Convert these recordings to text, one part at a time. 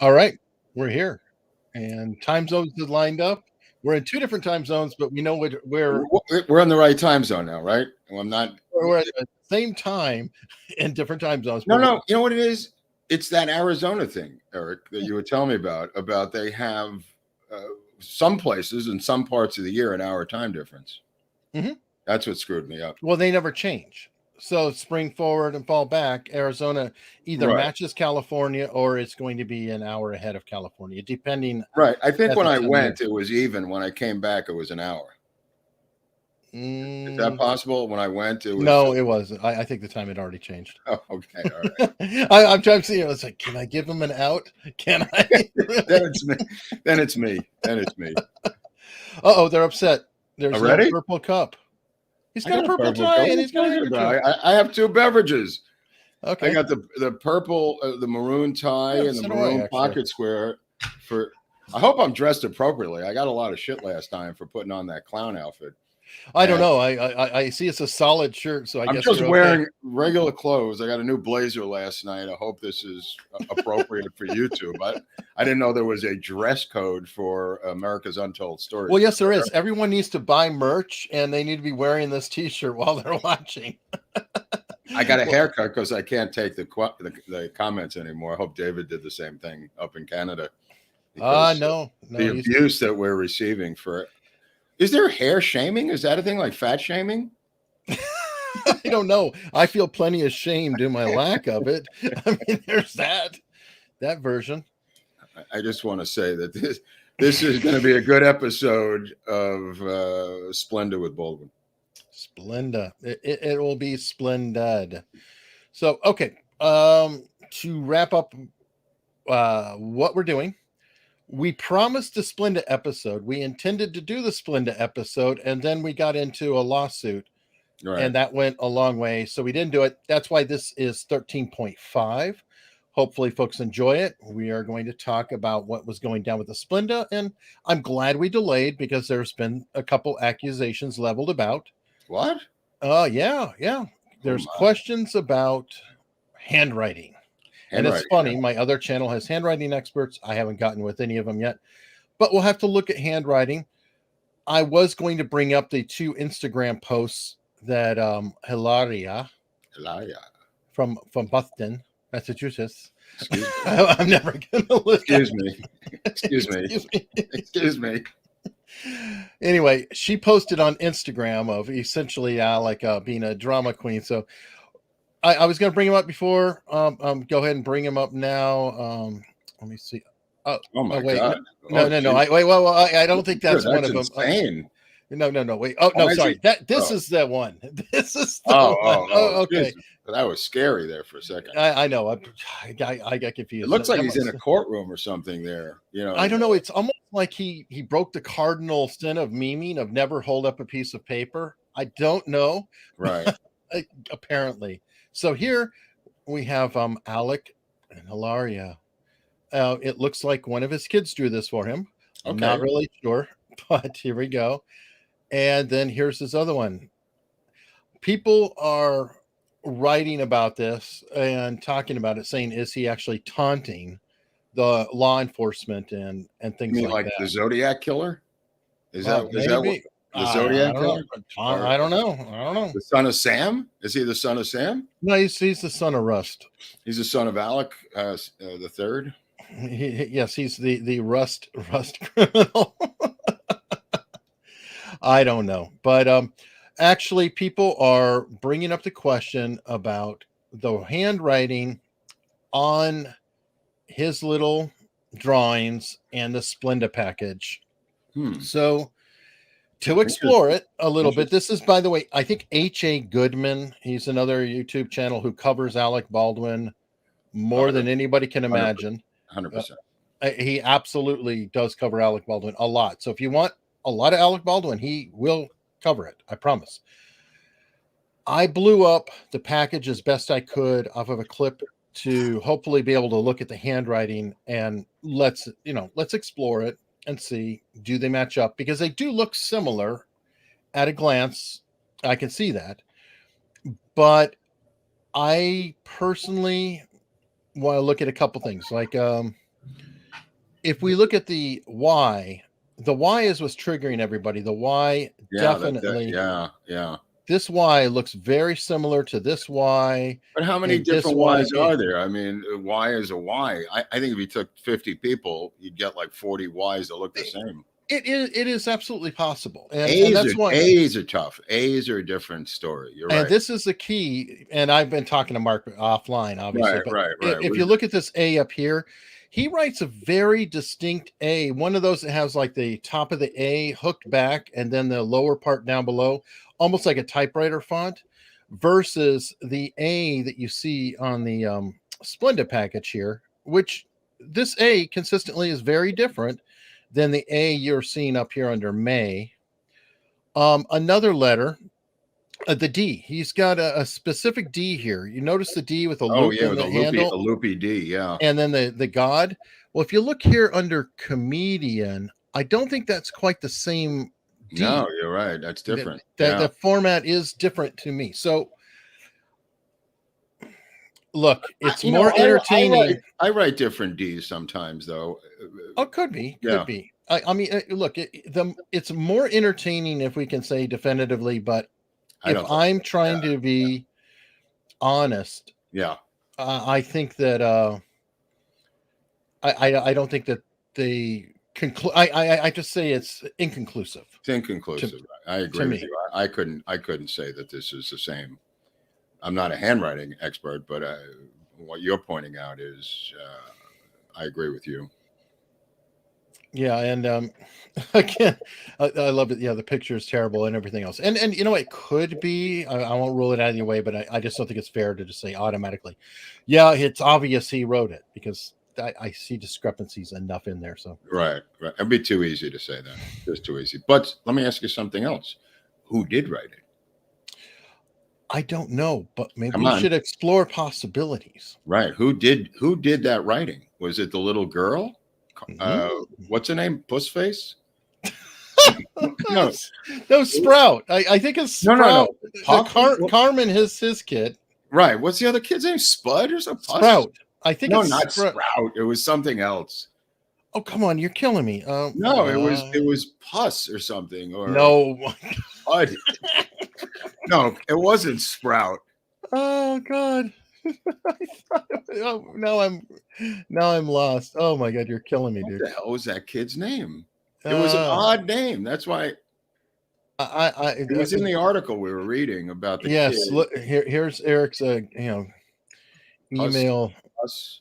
All right, we're here, and time zones are lined up. We're in two different time zones, but we know We're in the right time zone now, right? I'm not. we're at the same time in different time zones. No. You know what it is? It's that Arizona thing, Eric, that you were telling me about they have some places in some parts of the year an hour time difference. Mm-hmm. That's what screwed me up. Well, they never change. So spring forward and fall back, Arizona either matches California or it's going to be an hour ahead of California, depending. Right. I think when I went, it was even. When I came back, it was an hour. Is that possible? When I went, it was. No, it wasn't. I think the time had already changed. Oh, okay. All right. I'm trying to see. I was like, can I give them an out? Can I? Then it's me. Uh-oh, they're upset. There's no purple cup. He's got a purple tie and he's got a handkerchief. I have two beverages. Okay. I got the purple, the maroon tie and the maroon pocket square. I hope I'm dressed appropriately. I got a lot of shit last time for putting on that clown outfit. I don't know. I see it's a solid shirt, so I guess I'm just wearing regular clothes. I got a new blazer last night. I hope this is appropriate for YouTube. I didn't know there was a dress code for America's Untold Stories. Well, yes, there is. Everyone needs to buy merch, and they need to be wearing this T-shirt while they're watching. I got a haircut because I can't take the comments anymore. I hope David did the same thing up in Canada. No. The abuse that we're receiving for. Is there hair shaming? Is that a thing like fat shaming? I don't know. I feel plenty of shame due my lack of it. I mean, there's that version. I just want to say that this is going to be a good episode of Splenda with Baldwin. Splenda. It will be splendid. So, okay. To wrap up what we're doing. We promised a Splenda episode. We intended to do the Splenda episode, and then we got into a lawsuit, and that went a long way. So we didn't do it. That's why this is 13.5. Hopefully, folks enjoy it. We are going to talk about what was going down with the Splenda, and I'm glad we delayed because there's been a couple accusations leveled about. What? Yeah. There's questions about handwriting. And it's funny, my other channel has handwriting experts. I haven't gotten with any of them yet, but we'll have to look at handwriting. I was going to bring up the two Instagram posts that Halyna from Boston, Massachusetts. Excuse me. I'm never going to look. Excuse me. Anyway, she posted on Instagram of essentially Alec being a drama queen. So I was going to bring him up before. Go ahead and bring him up now. Let me see. Oh my wait. God! No. I don't think that's one of them. Insane. No. Wait. Oh no, sorry. This is the one. This is the one. Okay. Jesus. That was scary there for a second. I know. I got confused. It looks like he's in a courtroom or something there. I don't know. It's almost like he broke the cardinal sin of memeing, of never hold up a piece of paper. I don't know. Right. Apparently. So here we have Alec and Halyna. It looks like one of his kids drew this for him. I'm not really sure, but here we go. And then here's his other one. People are writing about this and talking about it, saying, is he actually taunting the law enforcement and things like that? The Zodiac killer? Is that what? The Zodiac killer? I don't know. The son of Sam? Is he the son of Sam? No, he's the son of Rust. He's the son of Alec the third. Yes, he's the Rust criminal. I don't know, but actually, people are bringing up the question about the handwriting on his little drawings and the Splenda package. So, to explore it a little bit, this is, by the way, I think H.A. Goodman. He's another YouTube channel who covers Alec Baldwin more than anybody can imagine. 100%. He absolutely does cover Alec Baldwin a lot. So if you want a lot of Alec Baldwin, he will cover it. I promise. I blew up the package as best I could off of a clip to hopefully be able to look at the handwriting, and let's explore it and see, do they match up, because they do look similar at a glance. I can see that, but I personally want to look at a couple things. Like, if we look at the Y is what's triggering everybody. The Y, Yeah, definitely. yeah. This Y looks very similar to this Y. But how many and this different Y Ys are there? I mean, Y is a Y. I think if you took 50 people, you'd get like 40 Ys that look the same. It is absolutely possible. And A's, that's why A's are tough. A's are a different story. You're right. And this is the key. And I've been talking to Mark offline, obviously. Right. If you look at this A up here, he writes a very distinct A, one of those that has like the top of the A hooked back and then the lower part down below, almost like a typewriter font, versus the A that you see on the Splenda package here, which this A consistently is very different than the A you're seeing up here under May. Another letter, the D. He's got a specific D here. You notice the D with a loop in the handle, a loopy D, yeah. and then the God. Well, if you look here under comedian, I don't think that's quite the same D. No, you're right. That's different. The format is different to me. So, look, it's more entertaining. I write different D's sometimes, though. Oh, could be. I mean, look, it's more entertaining if we can say definitively, but if I'm trying to be honest, I think that I don't think that they conclude. I just say it's inconclusive. It's inconclusive. I agree with you. I couldn't say that this is the same. I'm not a handwriting expert, but what you're pointing out is, I agree with you. Yeah, and again, I love it. Yeah, the picture is terrible and everything else. And you know, it could be. I won't rule it out either way, but I just don't think it's fair to just say automatically, yeah, it's obvious he wrote it, because I see discrepancies enough in there. So right. It'd be too easy to say that. Just too easy. But let me ask you something else. Who did write it? I don't know, but maybe we should explore possibilities. Right. Who did that writing? Was it the little girl? What's her name? Pussface? No, Sprout. I think it's Sprout. No. Carmen, his kid. Right. What's the other kid's name? Spud or something? Sprout. I think no, not Sprout. It was something else. Oh, come on, you're killing me. No, it was Puss or something. Or no, Spud. No, it wasn't Sprout. Oh God. Now I'm lost. Oh my God, you're killing me, dude. What the hell was that kid's name? It was an odd name. That's why it was in the article we were reading about the kid. Look, here's Eric's email. Us.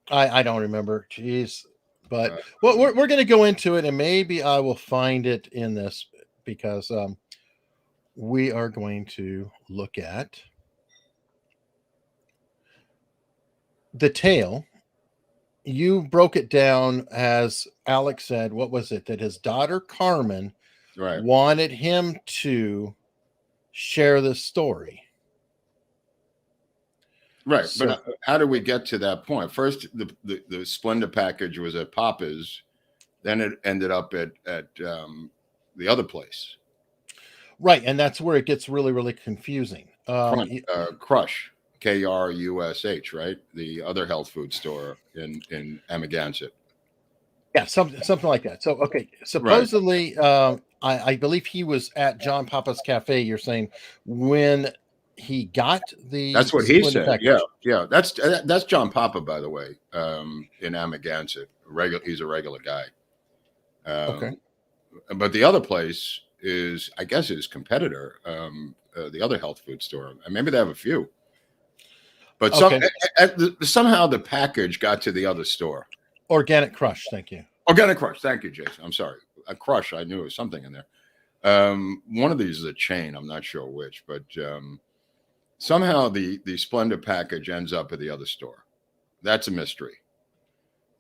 I don't remember. Jeez. But we're going to go into it, and maybe I will find it in this, because we are going to look at the tale. You broke it down as Alex said. What was it? That his daughter Carmen wanted him to share this story. Right. So, but how do we get to that point? First, the Splenda package was at Papa's. Then it ended up at the other place. Right. And that's where it gets really, really confusing. Crush. KRUSH, right? The other health food store in Amagansett. Yeah, something like that. So, okay, supposedly, I believe he was at John Papa's Cafe. You're saying when he got the. That's what he said. Package. Yeah. That's John Papa, by the way, in Amagansett. He's a regular guy. Okay. But the other place is, I guess, his competitor, the other health food store. Maybe they have a few. But somehow the package got to the other store. Organic Crush, thank you. Organic Crush, thank you, Jason. I'm sorry. A Crush, I knew it was something in there. One of these is a chain. I'm not sure which, but somehow the Splenda package ends up at the other store. That's a mystery.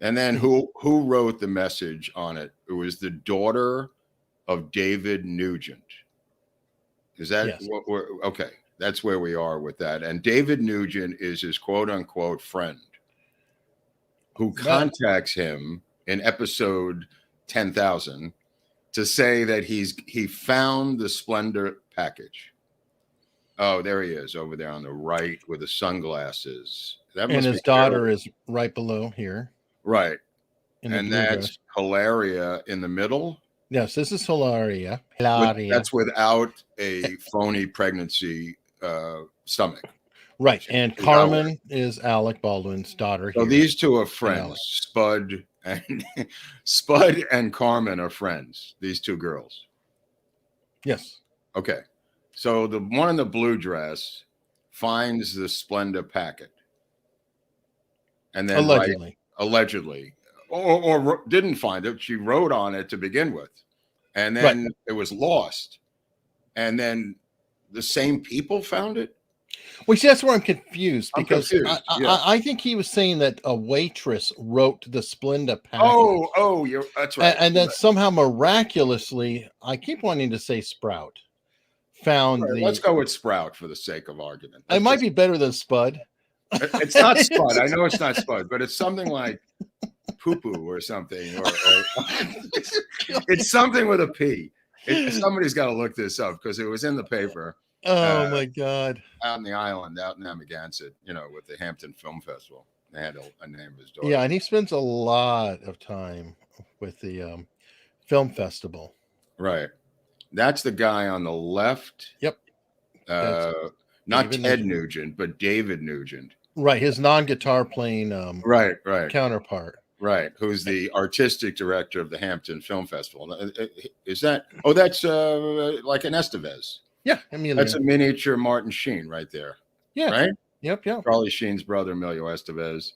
And then who wrote the message on it? It was the daughter of David Nugent. Is that what we're okay? That's where we are with that. And David Nugent is his quote unquote friend who contacts him in episode 10,000 to say that he found the Splenda package. Oh, there he is over there on the right with the sunglasses. And his daughter is right below here. Right. And that's Hilaria in the middle. Yes, this is Hilaria. That's without a phony pregnancy stomach. Right. And Carmen is Alec Baldwin's daughter. So these two are friends. Spud and Carmen are friends. These two girls. Yes. Okay. So the one in the blue dress finds the Splenda packet. And then allegedly. Or didn't find it. She wrote on it to begin with. And then it was lost. And then the same people found it. Well, see, that's where I'm confused because I think he was saying that a waitress wrote the Splenda packet. That's right. And then somehow miraculously, I keep wanting to say Sprout found the. Let's go with Sprout for the sake of argument. It might be better than Spud. It's not Spud. I know it's not Spud, but it's something like poo-poo or something. Or it's something with a P. Somebody's got to look this up because it was in the paper. Oh my God! Out in the island, out in Amagansett, with the Hampton Film Festival, they had a name of his daughter. Yeah, and he spends a lot of time with the film festival. Right, that's the guy on the left. Yep. Not Ted Nugent, but David Nugent. Right, his non-guitar playing right counterpart. Right, who's the artistic director of the Hampton Film Festival? Is that? Oh, that's like an Estevez. Yeah, Emilio. That's a miniature Martin Sheen right there. Yeah. Right? Yep. Charlie Sheen's brother, Emilio Estevez.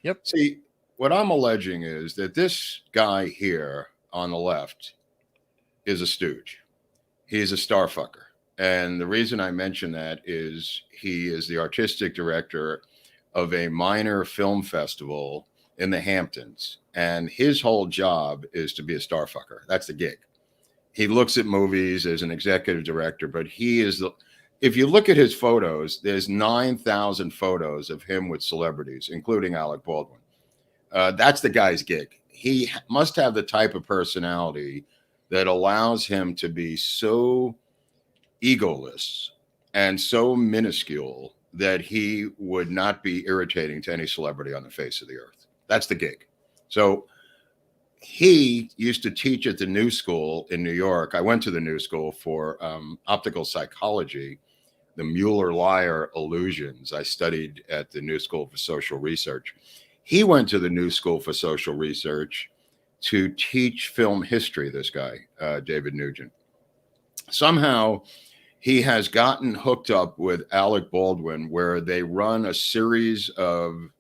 Yep. See, what I'm alleging is that this guy here on the left is a stooge. He's a starfucker. And the reason I mention that is he is the artistic director of a minor film festival in the Hamptons. And his whole job is to be a starfucker. That's the gig. He looks at movies as an executive director, but if you look at his photos, there's 9,000 photos of him with celebrities, including Alec Baldwin. That's the guy's gig. He must have the type of personality that allows him to be so egoless and so minuscule that he would not be irritating to any celebrity on the face of the earth. That's the gig. So he used to teach at the New School in New York. I went to the New School for optical psychology, the Mueller-Lyer illusions. I studied at the New School for Social Research. He went to the New School for Social Research to teach film history, this guy, David Nugent. Somehow he has gotten hooked up with Alec Baldwin, where they run a series of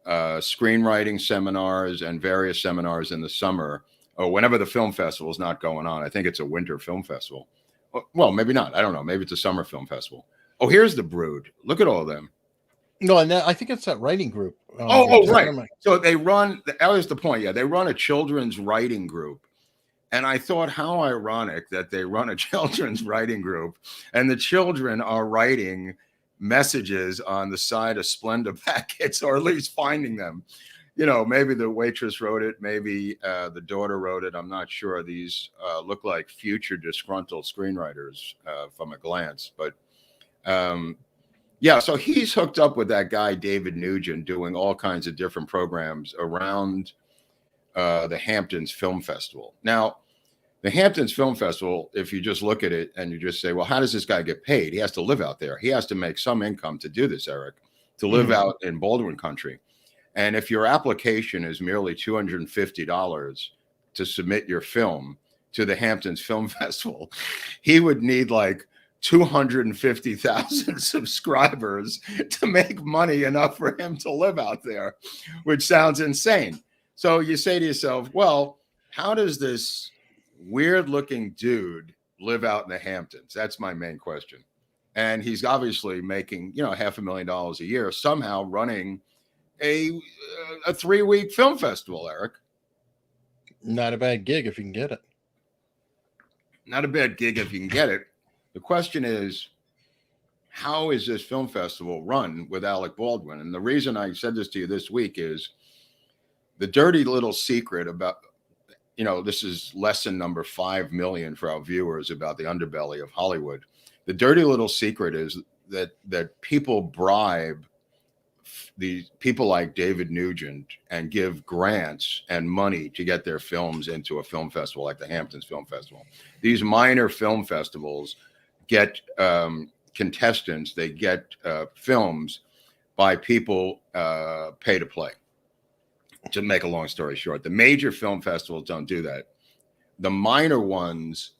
screenwriting seminars and various seminars in the summer, or whenever the film festival is not going on. I think it's a winter film festival. Well, maybe not. I don't know. Maybe it's a summer film festival. Oh, here's the brood. Look at all of them. No, and I think it's that writing group. Right. So they run, that was the point. Yeah, they run a children's writing group. And I thought, how ironic that they run a children's writing group and the children are writing messages on the side of Splenda packets, or at least finding them. Maybe the waitress wrote it, maybe the daughter wrote it. I'm not sure. These look like future disgruntled screenwriters from a glance. But so he's hooked up with that guy, David Nugent, doing all kinds of different programs around the Hamptons Film Festival. Now, the Hamptons Film Festival, if you just look at it and you just say, well, how does this guy get paid? He has to live out there. He has to make some income to do this, Eric, to live out in Baldwin country. And if your application is merely $250 to submit your film to the Hamptons Film Festival, he would need like 250,000 subscribers to make money enough for him to live out there, which sounds insane. So you say to yourself, well, how does this weird looking dude live out in the Hamptons? That's my main question. And he's obviously making, $500,000 a year, somehow running a 3-week film festival, Eric. Not a bad gig if you can get it. Not a bad gig if you can get it. The question is, how is this film festival run with Alec Baldwin? And the reason I said this to you this week is the dirty little secret about, this is lesson number 5 million for our viewers about the underbelly of Hollywood. The dirty little secret is that people bribe these people like David Nugent and give grants and money to get their films into a film festival like the Hamptons Film Festival. These minor film festivals get contestants, they get films by people pay to play. To make a long story short, the major film festivals don't do that. The minor ones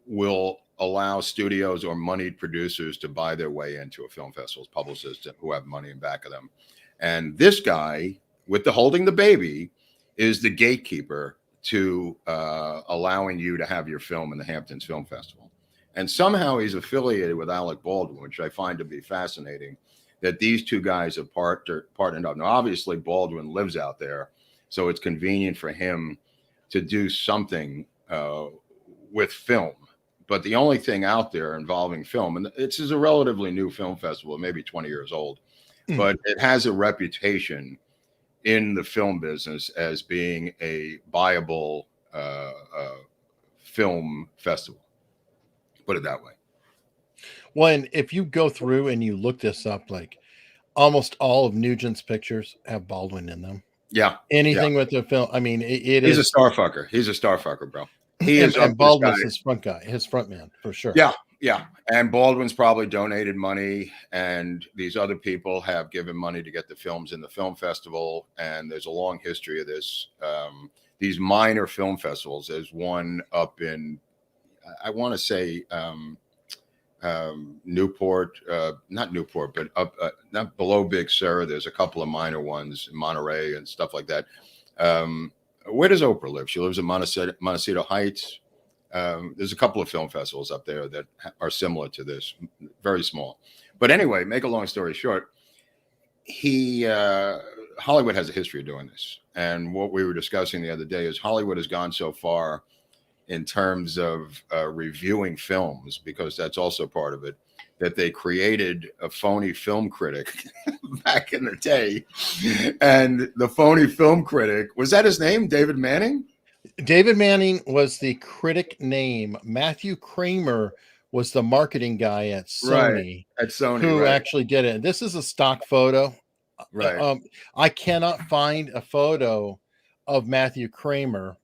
will allow studios or moneyed producers to buy their way into a film festival's publicists who have money in back of them. And this guy with the holding the baby is the gatekeeper to allowing you to have your film in the Hamptons Film Festival. And somehow he's affiliated with Alec Baldwin, which I find to be fascinating, that these two guys have partnered up. Now, obviously, Baldwin lives out there, so it's convenient for him to do something with film. But the only thing out there involving film, and this is a relatively new film festival, maybe 20 years old, but it has a reputation in the film business as being a viable film festival. Put it that way. Well, and if you go through and you look this up, like almost all of Nugent's pictures have Baldwin in them. Yeah. Anything with the film. I mean, he's a star fucker. He's a star fucker, bro. He is. And Baldwin's his front guy, his front man for sure. Yeah. Yeah. And Baldwin's probably donated money, and these other people have given money to get the films in the film festival. And there's a long history of this. These minor film festivals. There's one up in, I want to say, Newport, not Newport, but up, not below Big Sur. There's a couple of minor ones in Monterey and stuff like that. Where does Oprah live? She lives in Montecito Heights. There's a couple of film festivals up there that are similar to this, very small. But anyway, make a long story short, Hollywood has a history of doing this. And what we were discussing the other day is Hollywood has gone so far in terms of reviewing films, because that's also part of it, that they created a phony film critic back in the day. And the phony film critic, was that his name, David Manning? David Manning was the critic name. Matthew Kramer was the marketing guy at Sony. Right, at Sony, who actually did it. This is a stock photo. Right. I cannot find a photo of Matthew Kramer.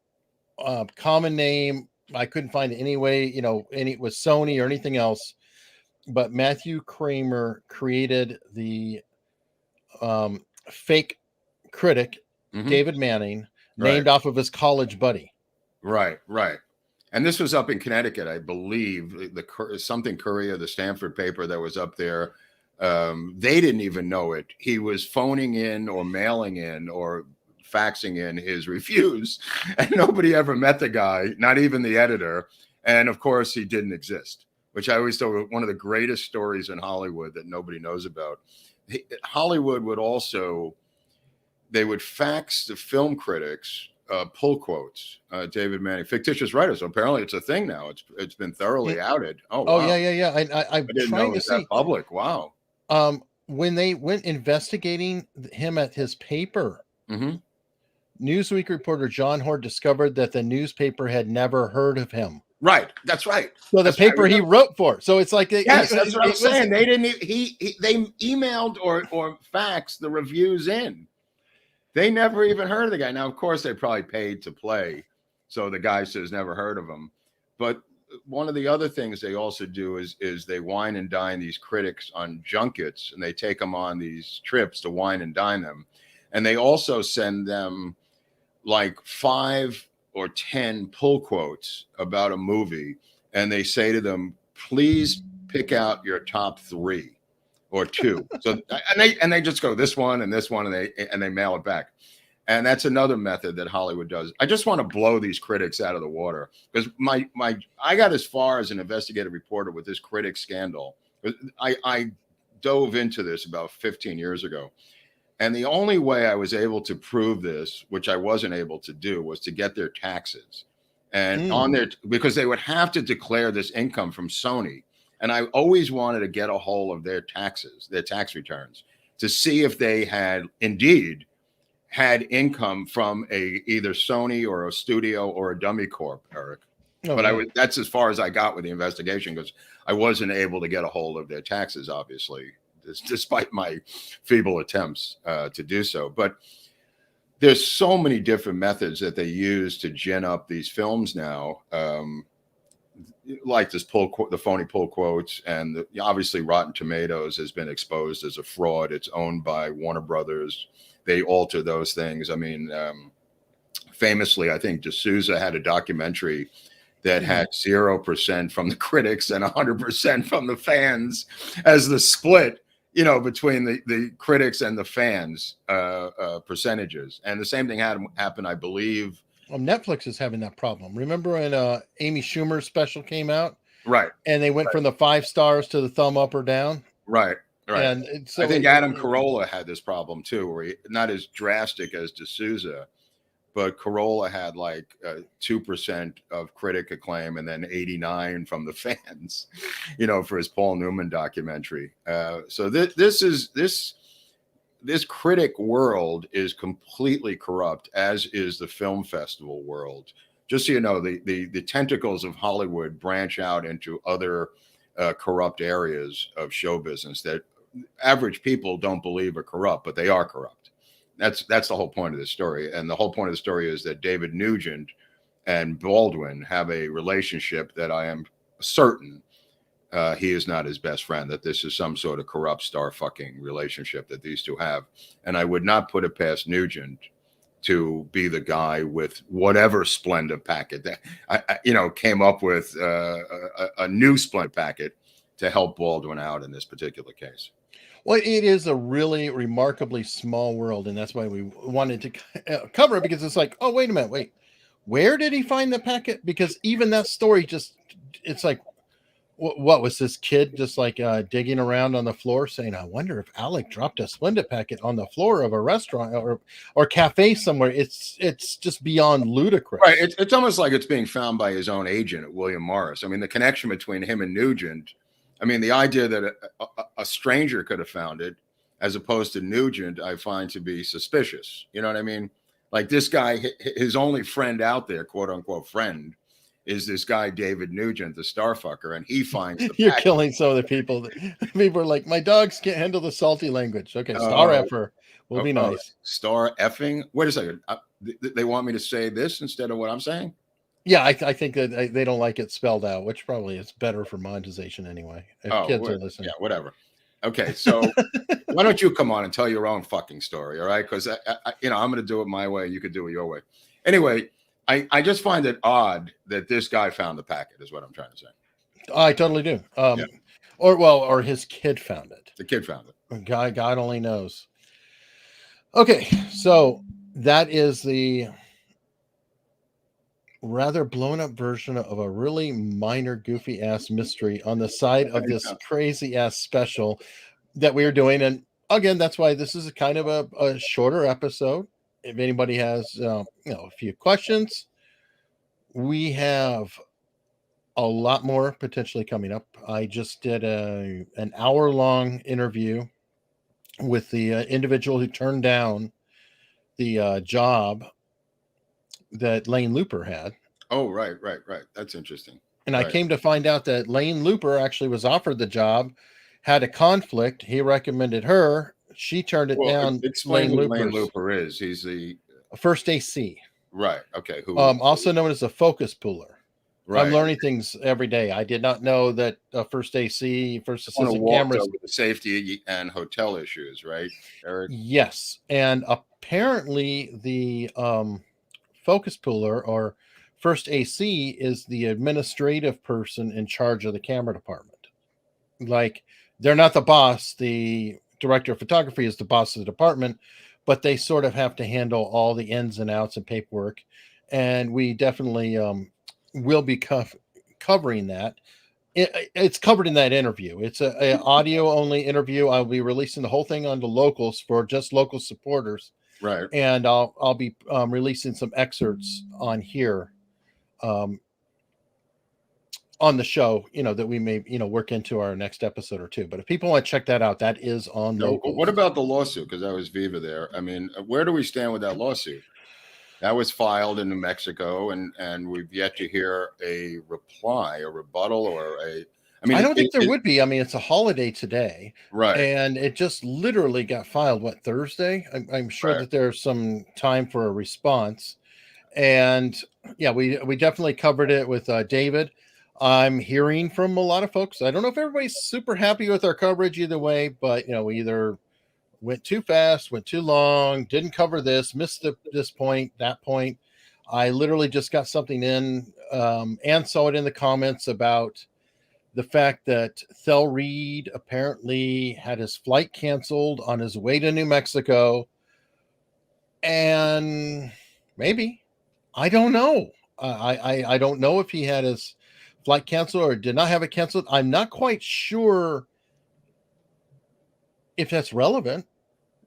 Common name. I couldn't find it anyway, any with Sony or anything else. But Matthew Kramer created the fake critic, David Manning, named off of his college buddy. Right. And this was up in Connecticut, I believe. Something Courier, the Stanford paper that was up there. They didn't even know it. He was phoning in or mailing in or faxing in his reviews, and nobody ever met the guy, not even the editor. And of course, he didn't exist, which I always thought one of the greatest stories in Hollywood that nobody knows about. Hollywood would also, they would fax the film critics pull quotes, David Manning, fictitious writers. So apparently it's a thing now. It's been thoroughly outed. Oh, wow. Yeah. I'm didn't trying know to it's see that public. Wow. When they went investigating him at his paper, Newsweek reporter John Hord discovered that the newspaper had never heard of him. Right. That's right. So the paper he wrote for. So it's like, yes, that's what I'm saying. They didn't, they emailed or faxed the reviews in. They never even heard of the guy. Now, of course, they probably paid to play. So the guy says never heard of him. But one of the other things they also do is they wine and dine these critics on junkets, and they take them on these trips to wine and dine them. And they also send them like 5 or 10 pull quotes about a movie. And they say to them, please pick out your top 3 or 2. So, and they just go this one and this one, and they mail it back. And that's another method that Hollywood does. I just want to blow these critics out of the water, because I got as far as an investigative reporter with this critic scandal. I dove into this about 15 years ago. And the only way I was able to prove this, which I wasn't able to do, was to get their taxes. And on their, because they would have to declare this income from Sony. And I always wanted to get a hold of their taxes, their tax returns, to see if they had indeed had income from either Sony or a studio or a dummy corp, Eric. But that's as far as I got with the investigation, because I wasn't able to get a hold of their taxes, obviously, despite my feeble attempts to do so. But there's so many different methods that they use to gin up these films now, like this the phony pull quotes, and obviously Rotten Tomatoes has been exposed as a fraud. It's owned by Warner Brothers. They alter those things. I mean, famously, I think D'Souza had a documentary that had 0% from the critics and 100% from the fans as the split, between the critics and the fans percentages. And the same thing happened, I believe. Well, Netflix is having that problem. Remember when Amy Schumer's special came out? Right. And they went from the 5 stars to the thumb up or down? Right. Right. And so I think Adam Carolla had this problem too, where not as drastic as D'Souza, but Carolla had like 2% of critic acclaim and then 89 from the fans, for his Paul Newman documentary. So this critic world is completely corrupt, as is the film festival world. Just so you know, the tentacles of Hollywood branch out into other corrupt areas of show business that average people don't believe are corrupt, but they are corrupt. That's the whole point of this story. And the whole point of the story is that David Nugent and Baldwin have a relationship that I am certain he is not his best friend, that this is some sort of corrupt star fucking relationship that these two have. And I would not put it past Nugent to be the guy with whatever Splenda packet that I came up with a new Splenda packet to help Baldwin out in this particular case. Well, it is a really remarkably small world, and that's why we wanted to cover it, because it's like, oh, wait a minute, where did he find the packet? Because even that story it's like, what was this kid just like digging around on the floor saying, I wonder if Alec dropped a Splenda packet on the floor of a restaurant or cafe somewhere. It's just beyond ludicrous. Right. It's almost like it's being found by his own agent at William Morris. I mean, the connection between him and Nugent, I mean, the idea that a stranger could have found it as opposed to Nugent, I find to be suspicious. You know what I mean? Like this guy, his only friend out there, quote unquote friend, is this guy, David Nugent, the starfucker, and he finds the You're packet. killing some of the people. People are like, my dogs can't handle the salty language. Okay, star effer will be nice. Star effing? Wait a second. They want me to say this instead of what I'm saying? Yeah, I think that they don't like it spelled out, which probably is better for monetization anyway. If kids are listening. Yeah, whatever. Okay, so why don't you come on and tell your own fucking story, all right? Because I'm going to do it my way. You could do it your way. Anyway, I just find it odd that this guy found the packet, is what I'm trying to say. I totally do. Or his kid found it. The kid found it. God only knows. Okay, so that is the rather blown up version of a really minor goofy ass mystery on the side of this crazy ass special that we are doing. And again, that's why this is a kind of a shorter episode. If anybody has a few questions, we have a lot more potentially coming up. I just did an hour-long interview with the individual who turned down the job that Lane Looper had. Oh, right. That's interesting. And I came to find out that Lane Looper actually was offered the job, had a conflict. He recommended her. She turned it down. Explain who Lane Looper is. He's the first AC. Right. Okay. Who? Also known as a focus puller. Right. I'm learning things every day. I did not know that first AC, first assistant cameras, with the safety and hotel issues, right, Eric? Yes, and apparently the focus puller or first AC is the administrative person in charge of the camera department. Like, they're not the boss. The director of photography is the boss of the department, but they sort of have to handle all the ins and outs and paperwork. And we definitely will be covering that it's covered in that interview. It's a audio only interview. I'll be releasing the whole thing on the locals for just local supporters, Right. and I'll be releasing some excerpts on here on the show, that we may work into our next episode or two. But if people want to check that out, that is on Now, locals. what about the lawsuit? Because I was Viva there. I mean, where do we stand with that lawsuit? That was filed in New Mexico, and we've yet to hear a reply, a rebuttal, or a. I mean, I don't think there would be. I mean, it's a holiday today, right? And it just literally got filed Thursday. I'm sure Right. that there's some time for a response, and yeah, we definitely covered it with David. I'm hearing from a lot of folks. I don't know if everybody's super happy with our coverage either way, but we either went too fast, went too long, didn't cover this, missed this point, that point. I literally just got something in and saw it in the comments about the fact that Thel Reed apparently had his flight canceled on his way to New Mexico. And maybe, I don't know. I don't know if he had his flight canceled or did not have it canceled. I'm not quite sure if that's relevant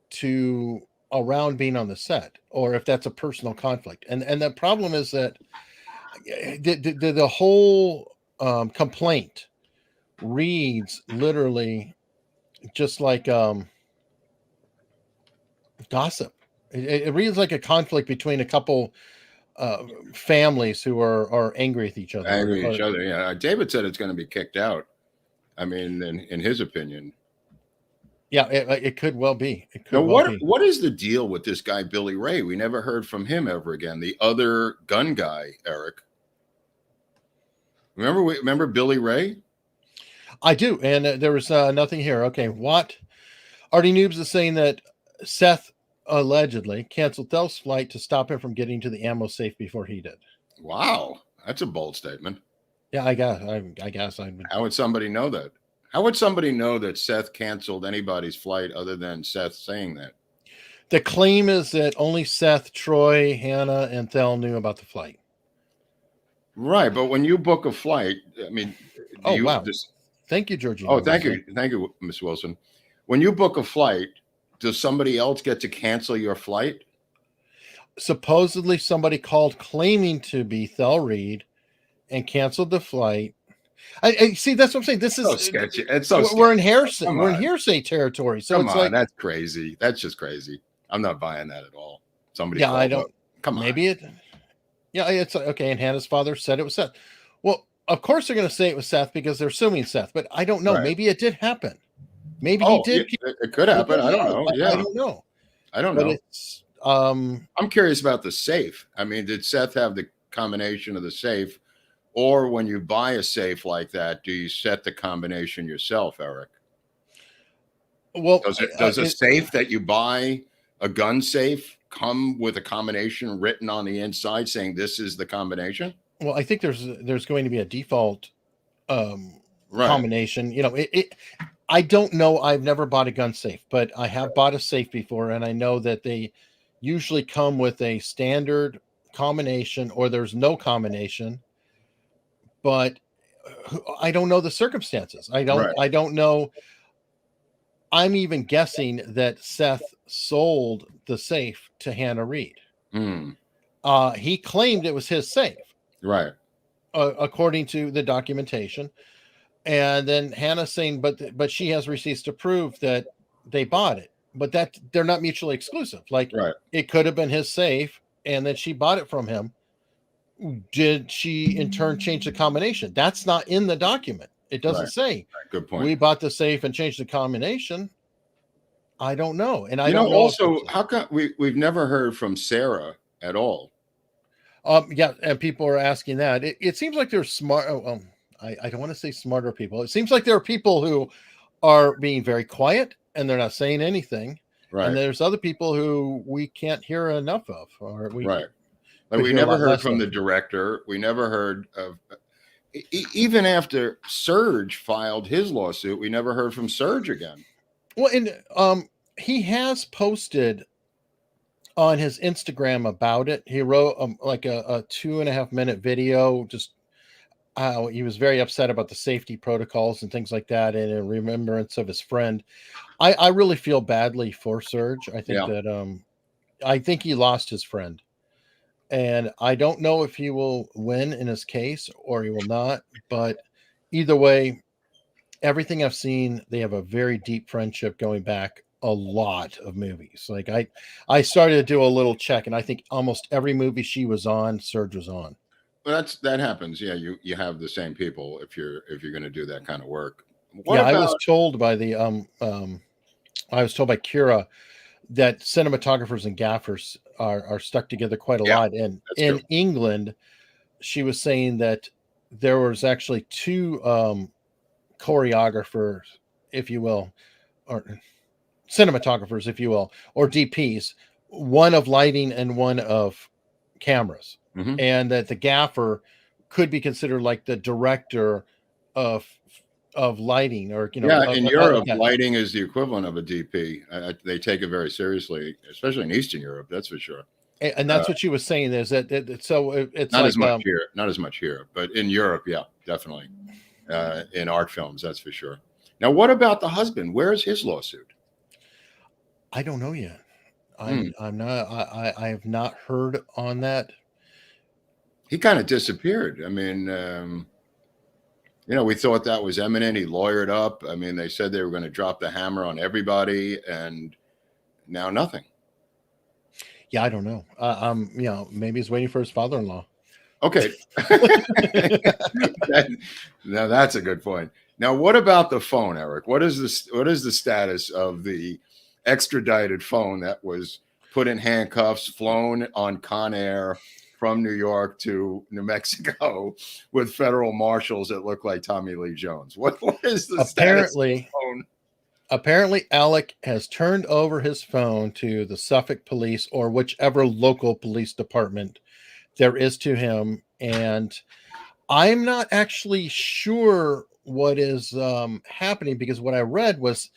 to around being on the set or if that's a personal conflict. And the problem is that the whole complaint reads literally just like gossip. It reads like a conflict between a couple families who are angry with each other. Angry at each other. Yeah. David said it's going to be kicked out. I mean, in his opinion. Yeah, it could well be. It could now, well be. What is the deal with this guy, Billy Ray? We never heard from him ever again. The other gun guy, Eric. Remember Billy Ray? I do, and there was nothing here. Okay, what? Artie Noobs is saying that Seth allegedly canceled Thel's flight to stop him from getting to the ammo safe before he did. Wow, that's a bold statement. Yeah, I guess. How would somebody know that? How would somebody know that Seth canceled anybody's flight other than Seth saying that? The claim is that only Seth, Troy, Hannah, and Thel knew about the flight. Right, but when you book a flight, I mean, wow. Thank you, Georgina. Oh, thank you, Miss Wilson. When you book a flight, does somebody else get to cancel your flight? Supposedly, somebody called claiming to be Thel Reed and canceled the flight. I see. That's what I'm saying. This is so sketchy. It's so we're in hearsay. We're in hearsay territory. So it's like that's crazy. That's just crazy. I'm not buying that at all. Somebody. Yeah, I don't. Up. Come on. Maybe it. Yeah, it's okay. And Hannah's father said it was Seth. Well, of course they're going to say it was Seth because they're suing Seth. But I don't know. Right. Maybe it did happen. Maybe he did. It could happen. I don't know. Yeah, I don't know. I don't know. It's, I'm curious about the safe. I mean, did Seth have the combination of the safe? Or when you buy a safe like that, do you set the combination yourself, Eric? Well, does a safe that you buy, a gun safe, come with a combination written on the inside saying this is the combination? Well, I think there's going to be a default combination. I don't know. I've never bought a gun safe, but I have bought a safe before, and I know that they usually come with a standard combination or there's no combination. But I don't know the circumstances. I don't know. I'm even guessing that Seth sold the safe to Hannah Reed. He claimed it was his safe. Right. According to the documentation. And then Hannah saying, but she has receipts to prove that they bought it. But that they're not mutually exclusive. Like it could have been his safe and then she bought it from him. Did she in turn change the combination? That's not in the document. It doesn't say. Good point. We bought the safe and changed the combination. I don't know. And I don't know. Also, how come we've never heard from Sarah at all? Yeah, and people are asking that. It seems like there's smart. I don't want to say smarter people. It seems like there are people who are being very quiet and they're not saying anything. Right. And there's other people who we can't hear enough of. Like we never heard from the director. We never heard of, even after Serge filed his lawsuit, we never heard from Serge again. Well, and he has posted on his Instagram about it. He wrote like a 2.5 minute video just how he was very upset about the safety protocols and things like that, and in remembrance of his friend. I really feel badly for Serge. Yeah. I think he lost his friend. And I don't know if he will win in his case or he will not. But either way, everything I've seen, they have a very deep friendship going back a lot of movies. Like I started to do a little check, and I think almost every movie she was on, Serge was on. Well, that happens. Yeah, you have the same people if you're going to do that kind of work. What Yeah, about? I was told by Kira that cinematographers and gaffers are stuck together quite a Yeah, lot. And that's true. in England, she was saying that there was actually two choreographers, if you will, or cinematographers, if you will, or DPs, one of lighting and one of cameras, Hmm. and that the gaffer could be considered like the director of lighting, or Yeah, in like Europe, that. lighting is the equivalent of a DP. They take it very seriously, especially in Eastern Europe. That's for sure. And that's what she was saying, is it's Not as like much here, not as much here, but in Europe, yeah, definitely. In art films, that's for sure. Now, what about the husband? Where's his lawsuit? I don't know yet. Hmm. I'm not I have not heard on that. He kind of disappeared. I mean, we thought that was imminent. He lawyered up. I mean, they said they were going to drop the hammer on everybody, and now nothing. Yeah, I don't know. Maybe he's waiting for his father-in-law. Okay. Now that's a good point. Now, what about the phone, Eric? What is the status of the extradited phone that was put in handcuffs, flown on Con Air from New York to New Mexico with federal marshals that look like Tommy Lee Jones? What is the status of the phone? Apparently, Alec has turned over his phone to the Suffolk police or whichever local police department there is to him. And I'm not actually sure what is happening, because what I read was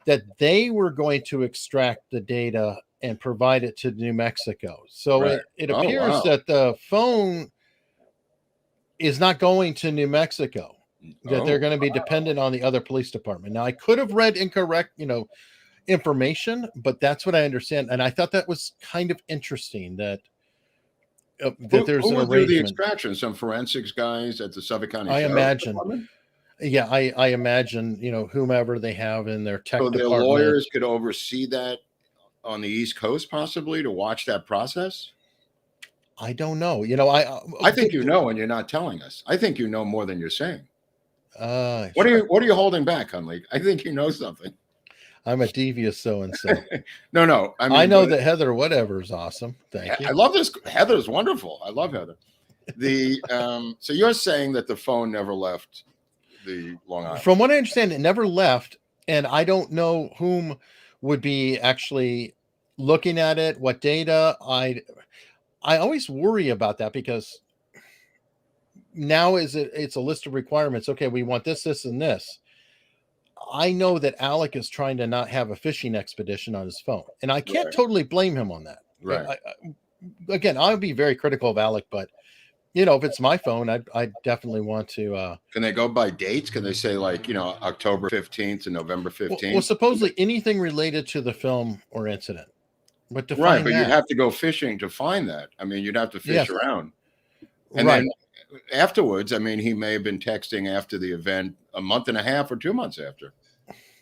that they were going to extract the data and provide it to New Mexico. So Right. it Oh, appears wow. that the phone is not going to New Mexico, that they're Oh, going to be dependent on the other police department. Now, I could have read incorrect, information, but that's what I understand. And I thought that was kind of interesting that there's who an will do the arrangement. extraction? Some forensics guys at the Suffolk County I Sheriff's imagine, Department? yeah, I imagine, whomever they have in their So tech their department. lawyers could oversee that on the East Coast, possibly, to watch that process? I don't know. I think you know, and you're not telling us. I think you know more than you're saying. What are Sure. you holding back, Hunley? I think you know something. I'm a devious so and so. No. I I mean, know but that Heather whatever is awesome. Thank you. I love this. Heather's wonderful. I love Heather. The So you're saying that the phone never left the Long Island? From what I understand, it never left, and I don't know whom would be actually looking at it, what data. I always worry about that, because now it's a list of requirements. Okay, we want this, this, and this. I know that Alec is trying to not have a fishing expedition on his phone, and I can't Right. totally blame him on that. Right. Again, I would be very critical of Alec, but if it's my phone, I definitely want to. Can they go by dates? Can they say, like, October 15th to November Well, 15th? supposedly anything related to the film or incident, but to Right, find but you'd that, have to go fishing to find that. I mean, you'd have to fish yes, around. And right, then afterwards, I mean, he may have been texting after the event a month and a half or 2 months after.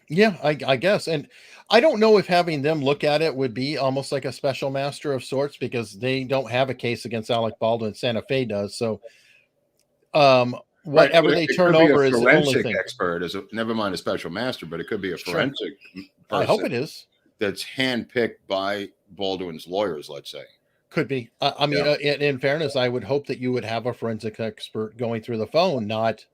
yeah, I guess, and I don't know if having them look at it would be almost like a special master of sorts, because they don't have a case against Alec Baldwin. Santa Fe does, so Right. whatever Well, they it turn could be a over is the only forensic thing. expert, never mind a special master, but it could be a Sure, forensic I hope person it is. that's handpicked by Baldwin's lawyers, let's say. Could be. I Yeah. mean, in fairness, I would hope that you would have a forensic expert going through the phone, not,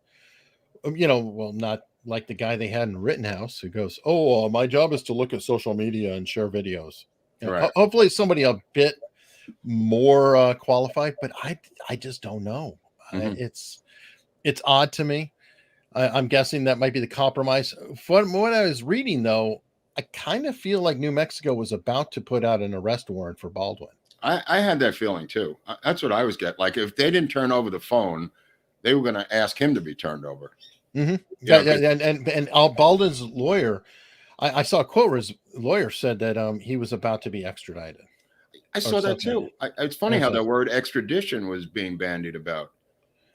well, not like the guy they had in Rittenhouse who goes, "Oh, my job is to look at social media and share videos." Right. Hopefully, somebody a bit more qualified, but I just don't know. Hmm. It's odd to me. I'm guessing that might be the compromise. From what I was reading, though, I kind of feel like New Mexico was about to put out an arrest warrant for Baldwin. I had that feeling too. That's what I was getting. Like, if they didn't turn over the phone, they were going to ask him to be turned over. Mm-hmm. And Al Baldwin's lawyer, I saw a quote where his lawyer said that he was about to be extradited. I saw that too. It's funny how that word extradition was being bandied about,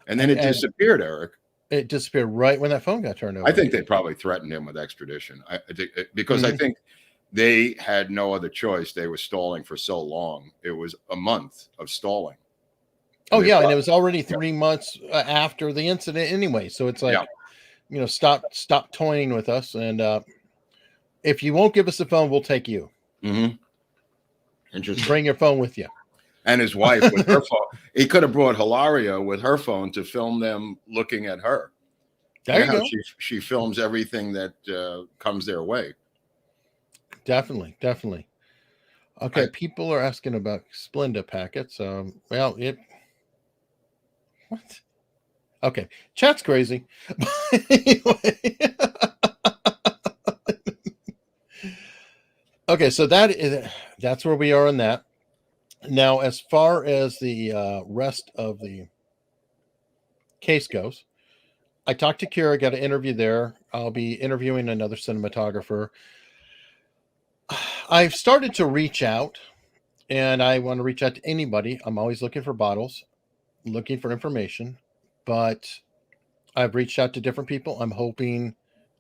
and then it disappeared, Eric. It disappeared right when that phone got turned over. I think they probably threatened him with extradition. Because I think they had no other choice. They were stalling for so long. It was a month of stalling. And it was already 3 months after the incident anyway. So it's like, stop toying with us, and if you won't give us the phone, we'll take you. Mm-hmm. Interesting. Bring your phone with you. And his wife with her phone. He could have brought Hilaria with her phone to film them looking at her. There you go. She films everything that comes their way. Definitely. Okay, people are asking about Splenda packets. What? Okay, chat's crazy. Anyway. Okay, so that's where we are on that. Now, as far as the rest of the case goes, I talked to Kira, got an interview there. I'll be interviewing another cinematographer. I've started to reach out, and I want to reach out to anybody. I'm always looking for bottles, looking for information, but I've reached out to different people. I'm hoping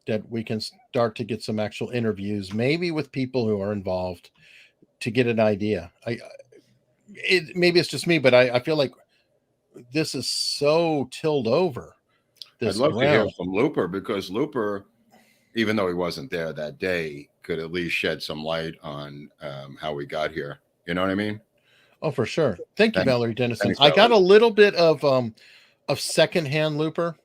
that we can start to get some actual interviews, maybe with people who are involved, to get an idea. Maybe it's just me, but I feel like this is so tilled over. I'd love to hear from Looper, because Looper, even though he wasn't there that day, could at least shed some light on how we got here. You know what I mean? Oh, for sure. Thank you, Valerie Dennison. I got a little bit of secondhand Looper.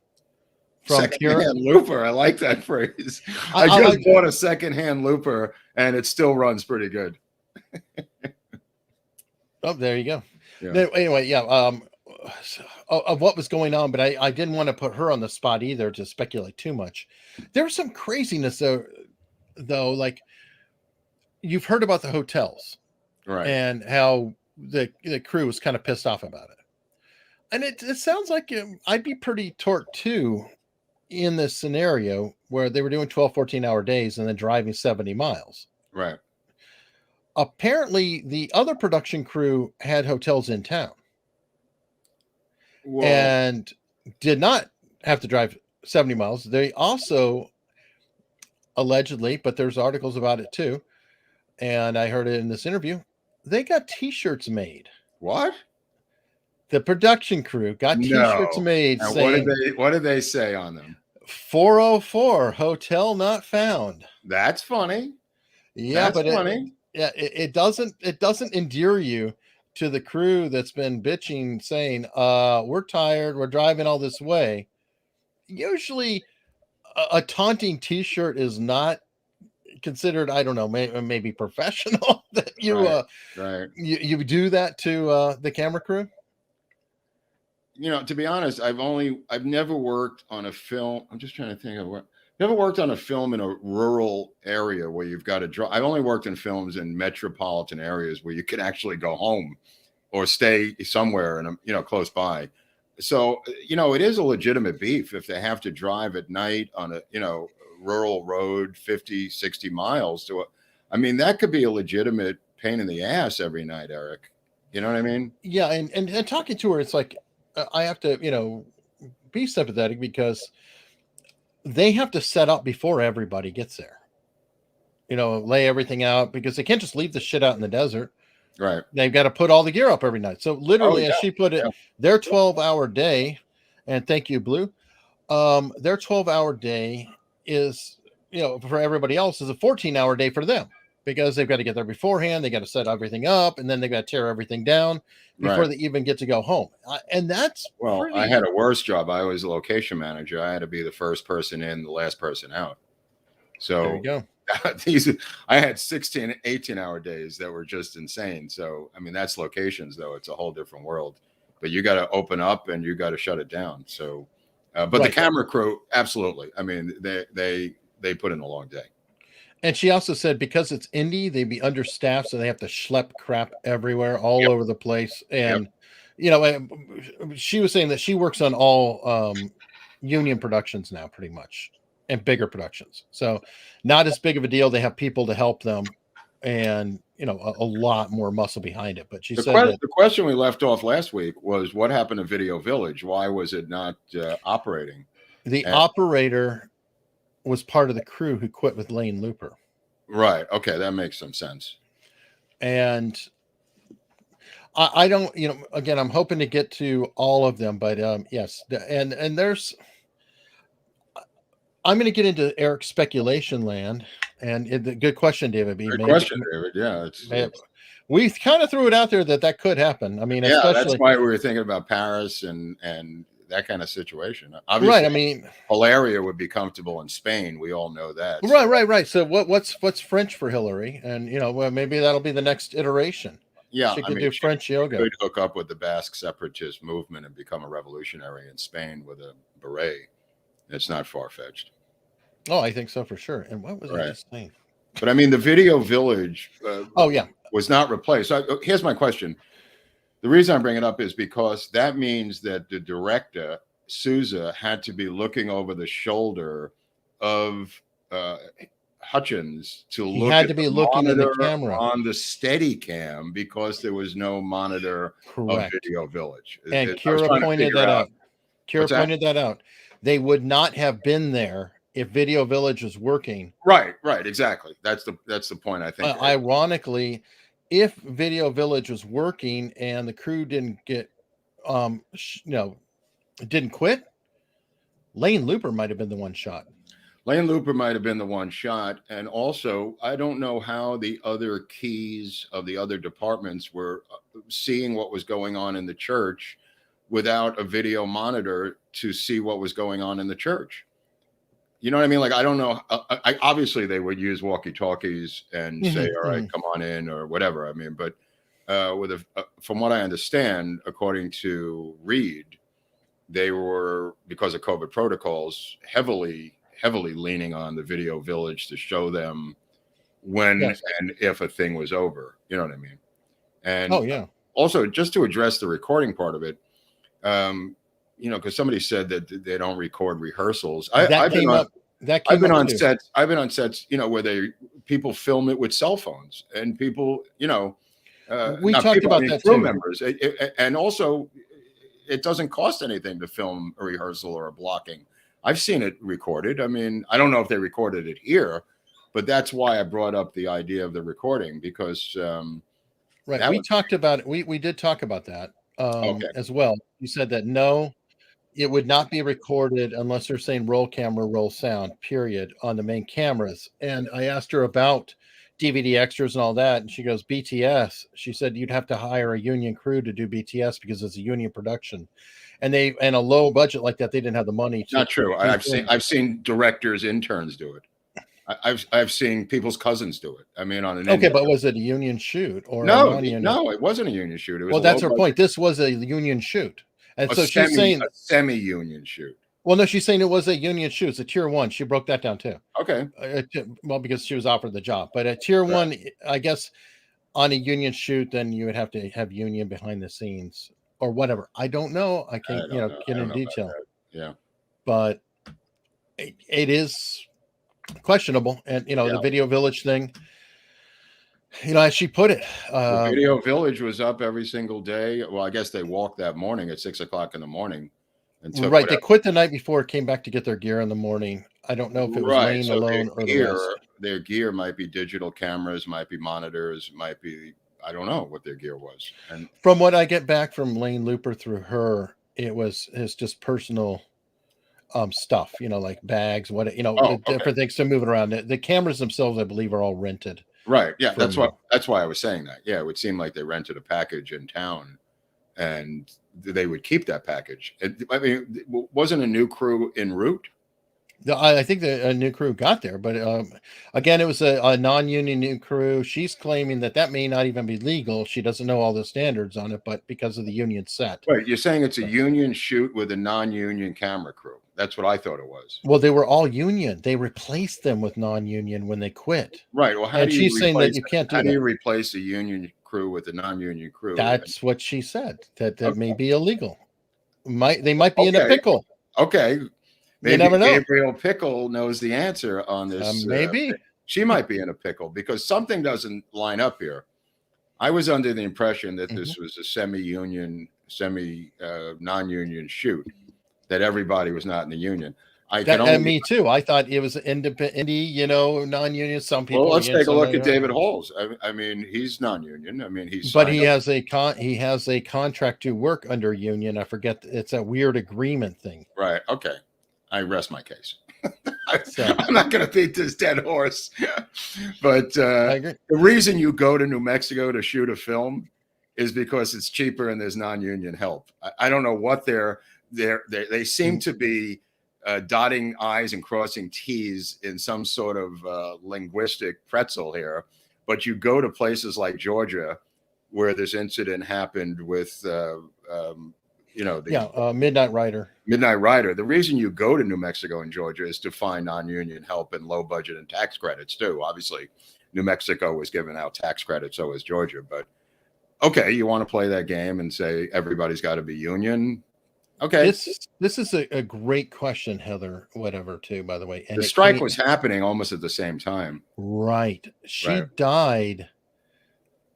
Secondhand Looper. I like that phrase. I just bought a secondhand Looper, and it still runs pretty good. Oh, there you go. Yeah. Anyway, of what was going on, but I didn't want to put her on the spot either to speculate too much. There was some craziness though, like you've heard about the hotels, right? And how the crew was kind of pissed off about it. And it sounds like I'd be pretty torqued too in this scenario where they were doing 12, 14-hour days and then driving 70 miles. Right. Apparently, the other production crew had hotels in town. Whoa. And did not have to drive 70 miles. They also allegedly, but there's articles about it too, and I heard it in this interview, they got t-shirts made. What? The production crew got t-shirts made. Now, what did they say on them? 404 hotel not found. That's funny. Yeah, that's funny. It doesn't endear you to the crew that's been bitching, saying, we're tired, we're driving all this way. Usually a taunting t-shirt is not considered, I don't know, maybe professional that you you do that to the camera crew. You know, to be honest, I've never worked on a film. I'm just trying to think of what. Never worked on a film in a rural area where you've got to drive. I've only worked in films in metropolitan areas where you can actually go home or stay somewhere and close by. So, it is a legitimate beef if they have to drive at night on a, rural road, 50, 60 miles that could be a legitimate pain in the ass every night, Eric. You know what I mean? Yeah. And talking to her, it's like, I have to, be sympathetic because they have to set up before everybody gets there, lay everything out because they can't just leave the shit out in the desert. Right. They've got to put all the gear up every night. So literally, as she put it, their 12-hour day, and thank you, Blue, their 12-hour day is, for everybody else is a 14-hour day for them because they've got to get there beforehand. They got to set everything up and then they got to tear everything down before they even get to go home. And that's I had a worse job. I was a location manager. I had to be the first person in, the last person out. So there you go. I had 16, 18-hour days that were just insane. So, that's locations, though. It's a whole different world. But you got to open up and you got to shut it down. So, but the camera crew, absolutely. They put in a long day. And she also said because it's indie, they'd be understaffed, so they have to schlep crap everywhere, all over the place. And you know, she was saying that she works on all union productions now, pretty much, and bigger productions. So not as big of a deal. They have people to help them, and you know, a lot more muscle behind it. But she said that The question we left off last week was what happened to Video Village? Why was it not operating? the And, operator was part of the crew who quit with Lane Looper. right. Okay, that makes some sense. And I don't, you know, again, I'm hoping to get to all of them, but yes, and there's, I'm going to get into Eric's speculation land, and good question, David B. Good question, David. Yeah, we kind of threw it out there that could happen. I mean, yeah, especially that's why we were thinking about Paris and that kind of situation. Obviously, right. I mean, Hilaria would be comfortable in Spain. We all know that. Right. So what's French for Hillary? And you know, well, maybe that'll be the next iteration. Yeah, she could do French yoga. Could hook up with the Basque separatist movement and become a revolutionary in Spain with a beret. It's not far fetched. Oh, I think so for sure. And what was I just saying? But I mean, the Video Village. Yeah, was not replaced. So here's my question. The reason I bring it up is because that means that the director, Sousa, had to be looking over the shoulder of Hutchins to look at the camera on the Steadicam because there was no monitor of Video Village. And Kira pointed that out. Kira pointed that out. They would not have been there if Video Village was working. Right, exactly. That's the point, I think. Ironically, if Video Village was working and the crew didn't get, didn't quit, Lane Looper might have been the one shot. Lane Looper might have been the one shot. And also, I don't know how the other keys of the other departments were seeing what was going on in the church without a video monitor to see what was going on in the church. You know what I mean? Like, I don't know. Obviously, they would use walkie-talkies and say, all right, come on in or whatever. I mean, but from what I understand, according to Reed, they were, because of COVID protocols, heavily leaning on the Video Village to show them when and if a thing was over. You know what I mean? And also, just to address the recording part of it, you know, because somebody said that they don't record rehearsals. I've been on sets, you know, where people film it with cell phones, and people, you know, we talked about that crew too. Members, and also it doesn't cost anything to film a rehearsal or a blocking. I've seen it recorded. I mean, I don't know if they recorded it here, but that's why I brought up the idea of the recording, because we talked about it. We did talk about that as well. You said that no, it would not be recorded unless they're saying roll camera, roll sound, period, on the main cameras. And I asked her about DVD extras and all that, and she goes, BTS. She said you'd have to hire a union crew to do BTS because it's a union production, and a low budget like that, they didn't have the money to. Not true. I've seen directors, interns do it. I've seen people's cousins do it. I mean, on an but was it a union shoot or no? It wasn't a union shoot. It was that's her point. This was a union shoot, and so she's saying a semi-union shoot. Well, no, she's saying it was a union shoot. It's a tier 1. She broke that down too. Okay. Well, because she was offered the job, but a tier 1, I guess, on a union shoot, then you would have to have union behind the scenes or whatever. I don't know. I can't, get in detail. Yeah. But it is questionable, and the Video Village thing. As she put it, the Video Village was up every single day. Well, I guess they walked that morning at 6:00 in the morning. Right, they quit the night before, came back to get their gear in the morning. I don't know if it was Lane alone or the rest. Their gear might be digital cameras, might be monitors, might be, I don't know what their gear was. And from what I get back from Lane Looper through her, it was his just personal stuff, like bags, different things to move it around. The cameras themselves, I believe, are all rented. Right. Yeah, that's why I was saying that. Yeah, it would seem like they rented a package in town, and they would keep that package. I mean, wasn't a new crew en route? I think a new crew got there, but again, it was a non-union new crew. She's claiming that may not even be legal. She doesn't know all the standards on it, but because of the union set. Right, you're saying it's a union shoot with a non-union camera crew. That's what I thought it was. Well, they were all union. They replaced them with non-union when they quit. Right. Well, she's saying that you can't do that. How do you replace a union crew with the non-union crew. That's what she said. That Okay. may be illegal. They might be in a pickle. Okay. Maybe you never know. Gabriel Pickle knows the answer on this. Maybe she might be in a pickle because something doesn't line up here. I was under the impression that this was a semi-union, non-union shoot, that everybody was not in the union. Me too. I thought it was indie, non-union. Some people. Well, let's take a look at David Halls. I mean, he's non-union. I mean, he has a contract to work under union. I forget. It's a weird agreement thing. Right. Okay. I rest my case. I'm not going to beat this dead horse, but the reason you go to New Mexico to shoot a film is because it's cheaper and there's non-union help. I don't know what they seem to be dotting I's and crossing T's in some sort of linguistic pretzel here. But you go to places like Georgia, where this incident happened with Midnight Rider. Midnight Rider. The reason you go to New Mexico and Georgia is to find non-union help and low budget and tax credits too. Obviously, New Mexico was giving out tax credits, so was Georgia. But okay, you want to play that game and say everybody's got to be union? Okay. This is a great question, Heather. Whatever, too. By the way, and the strike was happening almost at the same time. Right. She died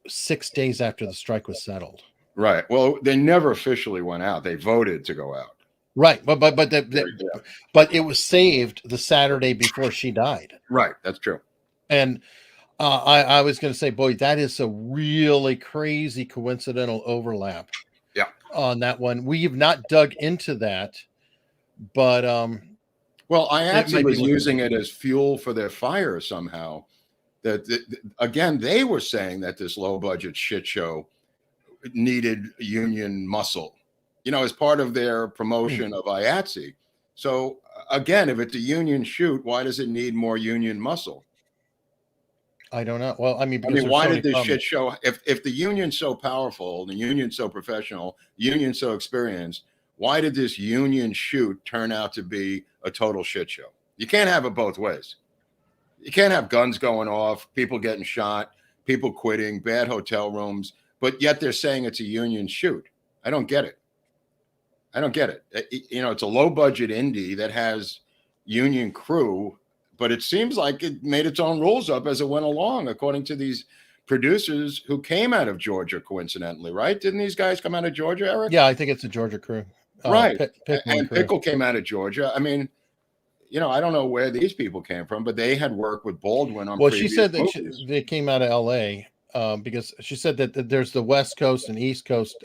6 days after the strike was settled. Right. Well, they never officially went out. They voted to go out. Right. But it was saved the Saturday before she died. Right. That's true. And I was going to say, boy, that is a really crazy coincidental overlap. Yeah. On that one. We've not dug into that, but well, I actually was using it as fuel for their fire somehow. Again, they were saying that this low budget shit show needed union muscle, as part of their promotion of IATSE. So again, if it's a union shoot, why does it need more union muscle? I don't know. Well, why did this shit show? If the union's so powerful, the union's so professional, the union's so experienced, why did this union shoot turn out to be a total shit show? You can't have it both ways. You can't have guns going off, people getting shot, people quitting, bad hotel rooms, but yet they're saying it's a union shoot. I don't get it. It's a low budget indie that has union crew, but it seems like it made its own rules up as it went along, according to these producers who came out of Georgia, coincidentally, right? Didn't these guys come out of Georgia, Eric? Yeah, I think it's a Georgia crew. Right. Pickle came out of Georgia. I mean, I don't know where these people came from, but they had worked with Baldwin on she said that they came out of L.A. Because she said that there's the West Coast and East Coast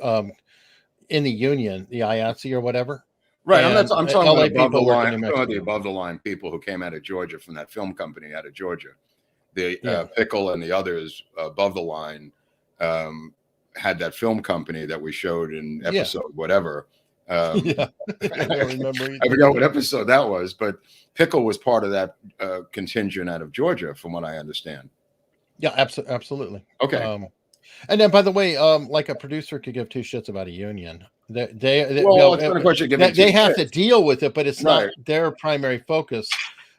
in the union, the IATSE or whatever. Right. I'm talking about above the line. The above the line people who came out of Georgia from that film company out of Georgia. The Pickle and the others above the line had that film company that we showed in episode whatever. I don't remember. I forgot what episode that was, but Pickle was part of that contingent out of Georgia, from what I understand. Yeah, absolutely. Okay. And then, by the way, like a producer could give two shits about a union. They have to deal with it, but it's not their primary focus.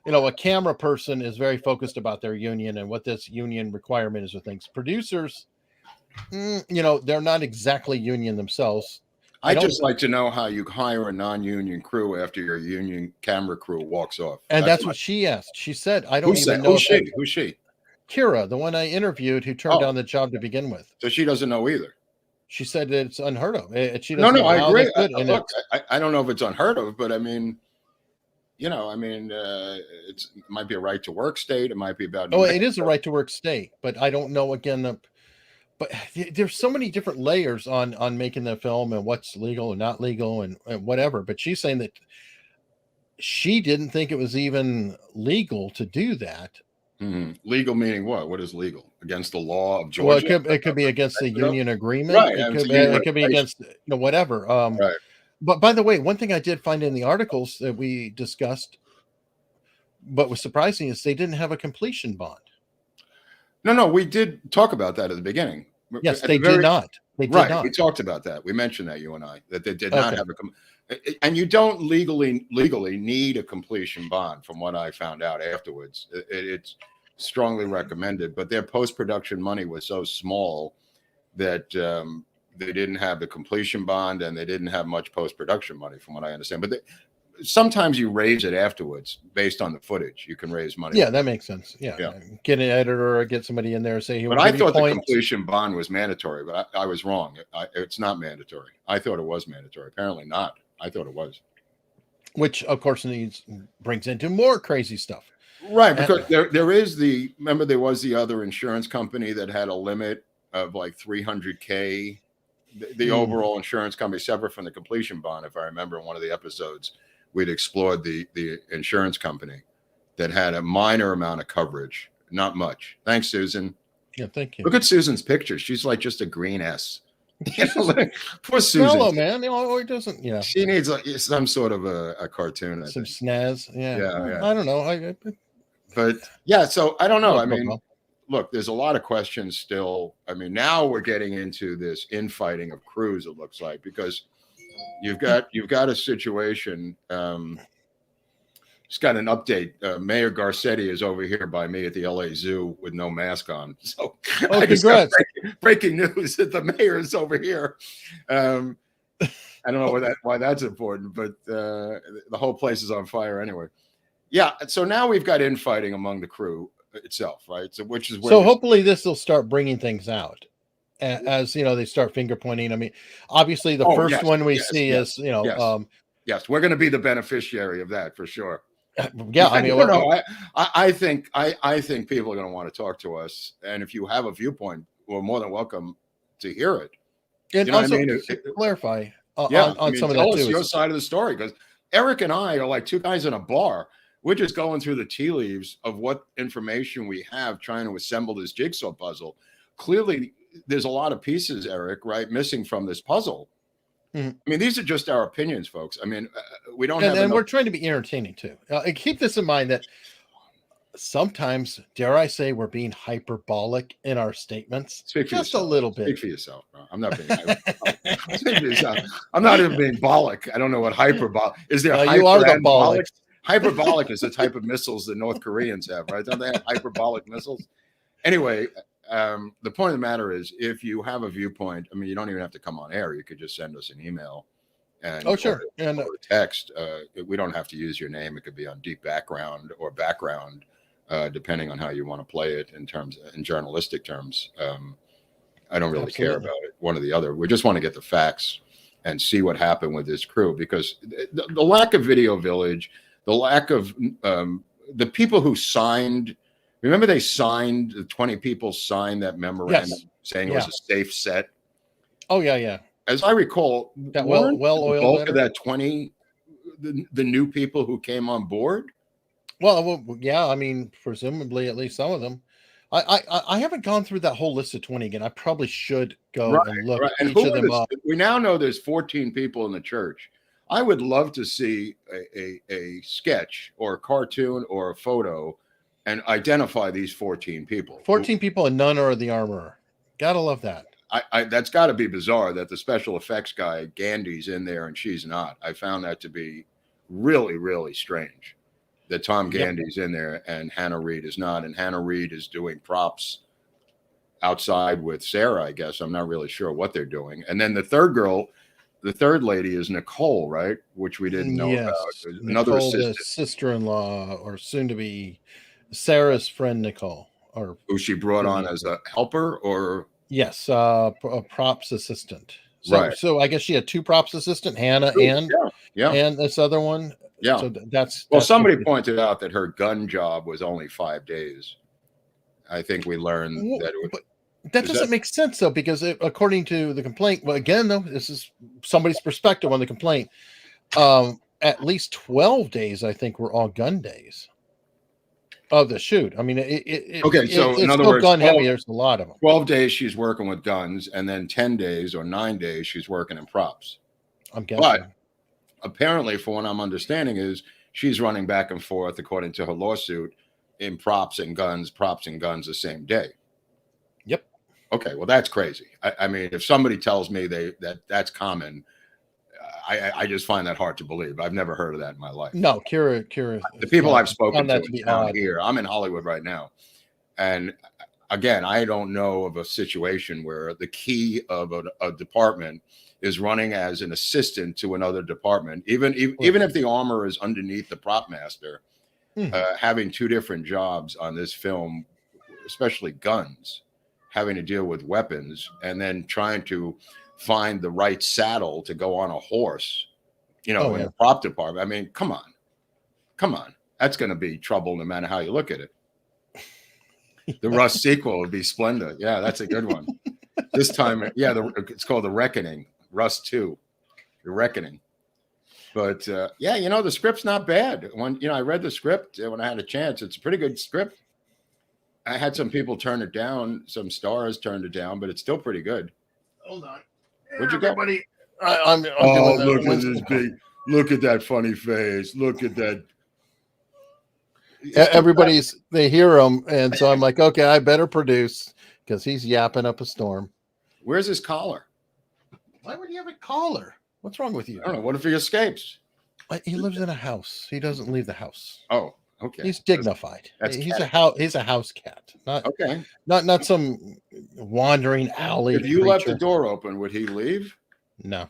A camera person is very focused about their union and what this union requirement is with things. Producers, they're not exactly union themselves. I just like to know how you hire a non-union crew after your union camera crew walks off. And that's what she asked. She said, "I don't even know." Who's she? Kira, the one I interviewed, who turned down the job to begin with. So she doesn't know either. She said that it's unheard of. She doesn't know I agree. Look, I don't know if it's unheard of, but it might be a right to work state. It might be about. It is a right to work state, but I don't know again. But there's so many different layers on making the film and what's legal and not legal and whatever. But she's saying that she didn't think it was even legal to do that. Mm-hmm. Legal meaning what? What is legal? Against the law of Georgia? Well, it could be against the union agreement. Right. It could be against whatever. Right. But by the way, one thing I did find in the articles that we discussed, but was surprising, is they didn't have a completion bond. No, we did talk about that at the beginning. Yes, they did not. They did not. We talked about that. We mentioned that, you and I, that they did not have and you don't legally need a completion bond, from what I found out afterwards. It's strongly recommended, but their post-production money was so small that they didn't have the completion bond and they didn't have much post-production money, from what I understand. But sometimes you raise it afterwards based on the footage. You can raise money. Yeah, that makes sense. Yeah. Get an editor or get somebody in there and say, but I thought the completion bond was mandatory, but I was wrong. It's not mandatory. I thought it was mandatory. Apparently not. I thought it was. Which, of course, brings into more crazy stuff. Right, because there is remember there was the other insurance company that had a limit of like $300K. The overall insurance company, separate from the completion bond. If I remember in one of the episodes, we'd explored the insurance company that had a minor amount of coverage, not much. Thanks, Susan. Yeah, thank you. Look at Susan's picture. She's like just a green S. Poor Susan. Hello, man. It doesn't. Yeah, she needs like some sort of a cartoon. Some snazz. Yeah. I don't know. But yeah, so I don't know. I mean, look, there's a lot of questions still. I mean, now we're getting into this infighting of crews. It looks like, because you've got a situation. Just got an update. Mayor Garcetti is over here by me at the LA Zoo with no mask on. So I just got breaking news that the mayor is over here. I don't know why that's important, but the whole place is on fire anyway. Yeah. So now we've got infighting among the crew itself, right? So which is where hopefully this will start bringing things out as they start finger pointing. I mean, obviously the first one we see is yes, we're going to be the beneficiary of that for sure. Yeah, I mean, I think people are going to want to talk to us, and if you have a viewpoint, we're more than welcome to hear it. And also, clarify on some of that tell us your side of the story, because Eric and I are like two guys in a bar. We're just going through the tea leaves of what information we have, trying to assemble this jigsaw puzzle. Clearly, there's a lot of pieces, Eric, right, missing from this puzzle. I mean, these are just our opinions, folks. I mean, we don't have. And we're trying to be entertaining too. Keep this in mind that sometimes, dare I say, we're being hyperbolic in our statements. Just a little bit. Speak for yourself. Bro. I'm not being. I'm not even being bolic. I don't know what hyperbolic is. There you are the bolic. Hyperbolic is the type of missiles that North Koreans have, right? Don't they have hyperbolic missiles? Anyway, the point of the matter is, if you have a viewpoint, I mean, you don't even have to come on air. You could just send us an email and sure, and or text. We don't have to use your name. It could be on deep background or background, depending on how you want to play it in journalistic terms. I don't really care about it, one or the other. We just want to get the facts and see what happened with this crew, because the lack of Video Village, the lack of the people who signed. Remember, they signed, the 20 people signed that memorandum saying it was a safe set. Oh, yeah. As I recall, that well-oiled bulk of that 20, the new people who came on board. Well, yeah. I mean, presumably at least some of them. I haven't gone through that whole list of 20 again. I probably should go and look each of them up. We now know there's 14 people in the church. I would love to see a sketch or a cartoon or a photo and identify these 14 people. 14 people, and none are the armorer. Gotta love that. That's got to be bizarre that the special effects guy, Gandy's in there and she's not. I found that to be really, really strange that Tom Gandy's in there and Hannah Reed is not. And Hannah Reed is doing props outside with Sarah, I guess. I'm not really sure what they're doing. And then the third lady is Nicole, right? Which we didn't know about. Another assistant. The sister-in-law, or soon to be Sarah's friend Nicole, or who she brought on as a helper, or yes, a props assistant. So I guess she had two props assistant, Hannah and this other one. Yeah. So that's somebody pointed out that her gun job was only 5 days. I think we learned that it was. That doesn't make sense though, because according to the complaint, well, again though, this is somebody's perspective on the complaint. At least 12 days, I think, were all gun days of the shoot. I mean, so in other words, gun heavy. There's a lot of them. 12 days she's working with guns, and then 10 days or 9 days she's working in props. I'm guessing. But apparently, for what I'm understanding, is she's running back and forth, according to her lawsuit, in props and guns the same day. Yep. Okay, well, that's crazy. I mean, if somebody tells me that's common, I just find that hard to believe. I've never heard of that in my life. No, Kira. The people I've spoken to down here, I'm in Hollywood right now, and again, I don't know of a situation where the key of a department is running as an assistant to another department, even if the armor is underneath the prop master. Having two different jobs on this film, especially guns, having to deal with weapons, and then trying to find the right saddle to go on a horse, in the prop department. I mean, come on. That's going to be trouble no matter how you look at it. The Rust sequel would be Splenda. Yeah, that's a good one. This time, it's called The Reckoning. Rust 2, The Reckoning. But the script's not bad. When I read the script when I had a chance, it's a pretty good script. I had some people turn it down, some stars turned it down, but it's still pretty good. Hold on. Where'd you go? I'm look at this big. Look at that funny face. Look at that. They hear him, and so I'm like, okay, I better produce because he's yapping up a storm. Where's his collar? Why would he have a collar? What's wrong with you? I don't know. What if he escapes? He lives in a house. He doesn't leave the house. Oh, okay. He's dignified. He's a house cat. Not some wandering alley. If you left the door open, would he leave? No.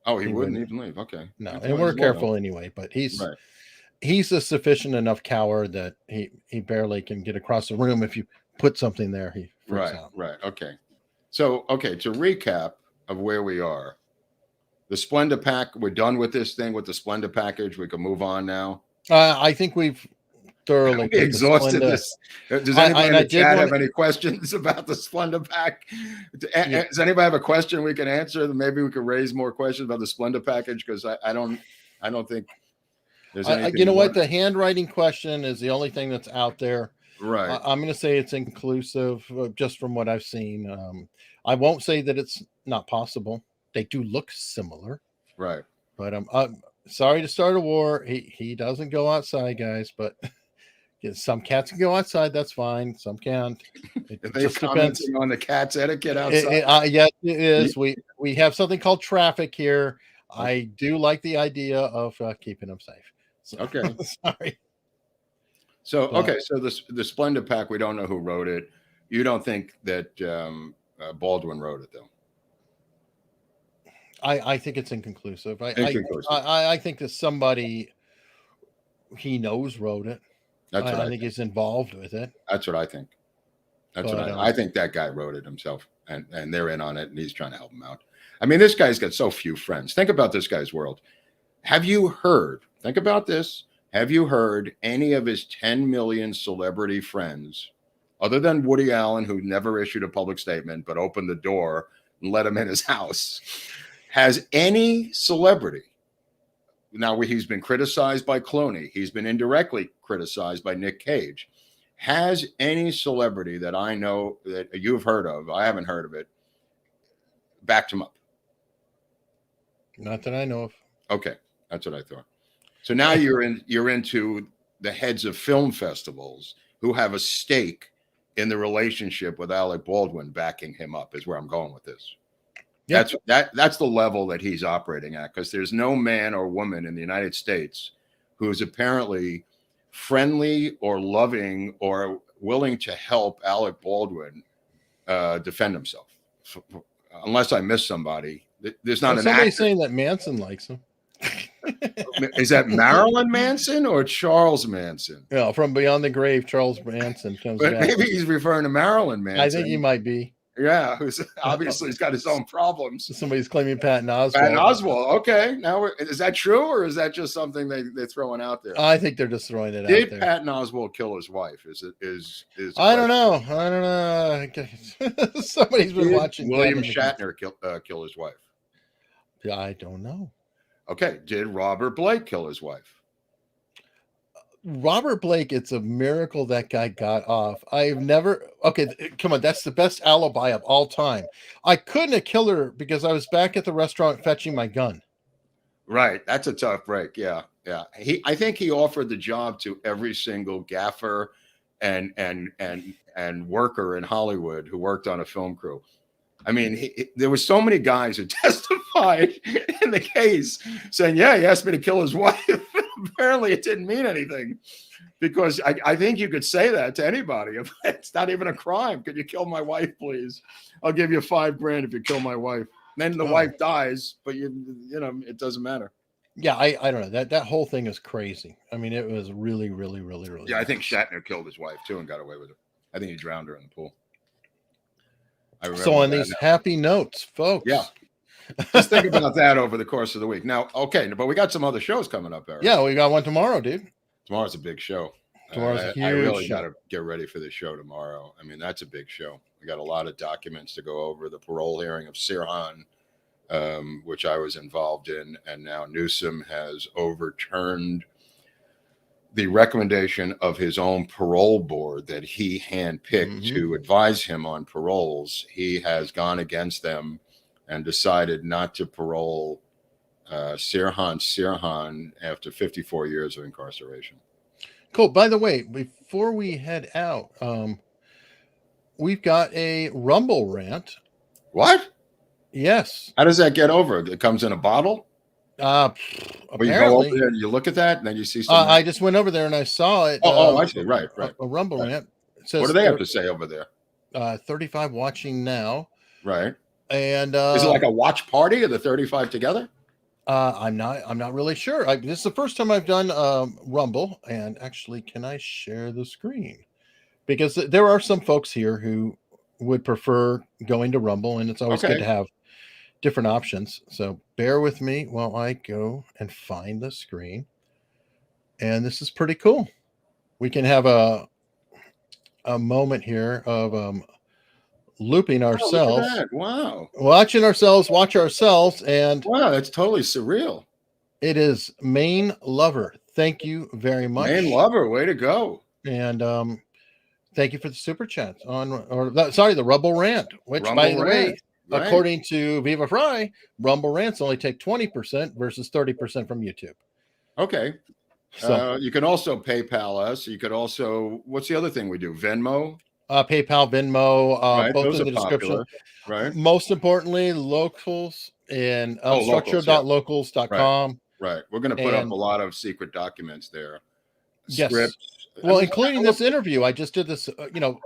Oh, he wouldn't even leave. Okay. No, and we're careful anyway. But he's a sufficient enough coward that he barely can get across the room. If you put something there, he freaks out. Right. Okay. So, to recap of where we are, the Splenda pack, we're done with this thing with the Splenda package. We can move on now. I think we've thoroughly exhausted this. Does anybody in the chat have any questions about the Splenda pack? Does anybody have a question we can answer? Maybe we could raise more questions about the Splenda package, because I don't think there's anything. What? The handwriting question is the only thing that's out there. Right. I'm going to say it's inconclusive just from what I've seen. I won't say that it's not possible. They do look similar. Right. But I'm sorry to start a war. He doesn't go outside, guys, but some cats can go outside. That's fine. Some can't. Are they commenting on the cat's etiquette outside? Yes, it is. We have something called traffic here. I do like the idea of keeping them safe. So, okay. Sorry. So, so the Splenda pack, we don't know who wrote it. You don't think that Baldwin wrote it, though? I think it's inconclusive. I think that somebody he knows wrote it. I think he's involved with it. That's what I think. I think that guy wrote it himself, and they're in on it, and he's trying to help him out. I mean, this guy's got so few friends. Think about this guy's world. Have you heard? Think about this. Have you heard any of his 10 million celebrity friends, other than Woody Allen, who never issued a public statement but opened the door and let him in his house? Has any celebrity, now he's been criticized by Clooney, he's been indirectly criticized by Nick Cage, has any celebrity that I know that you've heard of, I haven't heard of it, backed him up? Not that I know of. Okay, that's what I thought. So now you're into the heads of film festivals who have a stake in the relationship with Alec Baldwin backing him up, is where I'm going with this. Yeah. That's the level that he's operating at, because there's no man or woman in the United States who is apparently friendly or loving or willing to help Alec Baldwin defend himself. Unless I miss somebody, there's not somebody saying that Manson likes him. Is that Marilyn Manson or Charles Manson? Yeah, from beyond the grave, Charles Manson comes back. Maybe he's referring to Marilyn Manson. I think he might be. Yeah, who's obviously he's got his own problems. Somebody's claiming Patton Oswalt. Patton Oswalt. Okay, now is that true, or is that just something they're throwing out there? I think they're just throwing it out there. Did Patton Oswalt kill his wife? Is I don't know. Somebody's been watching. William Shatner kill his wife? Yeah, I don't know. Okay, did Robert Blake kill his wife? Robert Blake, it's a miracle that guy got off. I've never. Okay, come on, that's the best alibi of all time. I couldn't have killed her because I was back at the restaurant fetching my gun. Right, that's a tough break. Yeah. I think he offered the job to every single gaffer and worker in Hollywood who worked on a film crew. I mean, there were so many guys who testified in the case saying, "Yeah, he asked me to kill his wife." apparently it didn't mean anything, because I think you could say that to anybody. It's not even a crime. Could you kill my wife, please? I'll give you $5,000 if you kill my wife. Then the wife dies, but you know, it doesn't matter. Yeah, I don't know. That whole thing is crazy. I mean, it was really, really, really, really. Yeah, I think Shatner killed his wife too and got away with it. I think he drowned her in the pool. So on these happy notes, folks. Yeah. Just think about that over the course of the week. Now, okay, but we got some other shows coming up, Eric. Yeah, we got one tomorrow, dude. Tomorrow's a big show. Tomorrow's a huge I really show. got to get ready for this show tomorrow. I mean, that's a big show. We got a lot of documents to go over. The parole hearing of Sirhan, which I was involved in, and now Newsom has overturned the recommendation of his own parole board that he handpicked to advise him on paroles. He has gone against them and decided not to parole Sirhan after 54 years of incarceration. Cool. By the way, before we head out, we've got a Rumble rant. What? Yes. How does that get over? It comes in a bottle? Apparently. You go over there and you look at that, and then you see something. I just went over there and I saw it. I see. Right. A Rumble rant. It says, what do they have to say over there? 35 watching now. Right. And is it like a watch party of the 35 together? I'm not really sure. This is the first time I've done Rumble, and actually, can I share the screen? Because there are some folks here who would prefer going to Rumble, and it's always good to have different options. So bear with me while I go and find the screen. And this is pretty cool. We can have a moment here of looping ourselves. Look at that. Wow. Watching ourselves, watch ourselves, and wow, that's totally surreal. It is Main Lover. Thank you very much. Main Lover, way to go. And thank you for the super chat the Rumble rant, which by the way, according to Viva Fry, Rumble rants only take 20% versus 30% from YouTube. Okay. So you can also PayPal us. You could also, what's the other thing we do? Venmo? PayPal, Venmo, both in the description. Popular, right. Most importantly, locals and unstructured.locals.com. Right. We're going to put up a lot of secret documents there. Yes. Scripts. Well, including this interview. I just did this,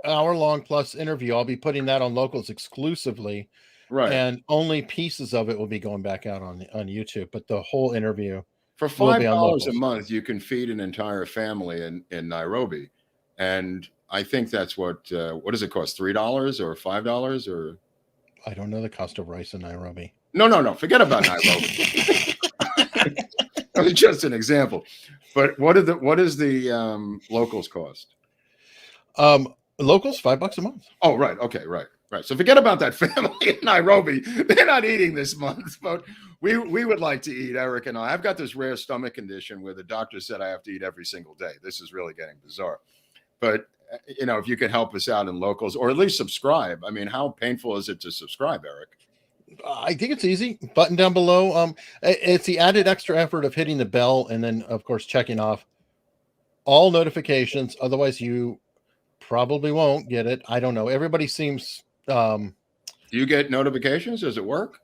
hour-long plus interview. I'll be putting that on Locals exclusively. Right. And only pieces of it will be going back out on YouTube. But the whole interview for $5 a month, you can feed an entire family in Nairobi. And I think that's what does it cost? $3 or $5 or? I don't know the cost of rice in Nairobi. No. Forget about Nairobi. That was just an example. But what is the locals cost? Locals $5 a month. Oh, right. Okay, right. So forget about that family in Nairobi. They're not eating this month, but we would like to eat, Eric and I. I've got this rare stomach condition where the doctor said I have to eat every single day. This is really getting bizarre. But if you could help us out in Locals, or at least subscribe. I mean, how painful is it to subscribe, Eric? I think it's easy. Button down below. It's the added extra effort of hitting the bell and then, of course, checking off all notifications. Otherwise, you probably won't get it. I don't know. Everybody seems. Do you get notifications? Does it work?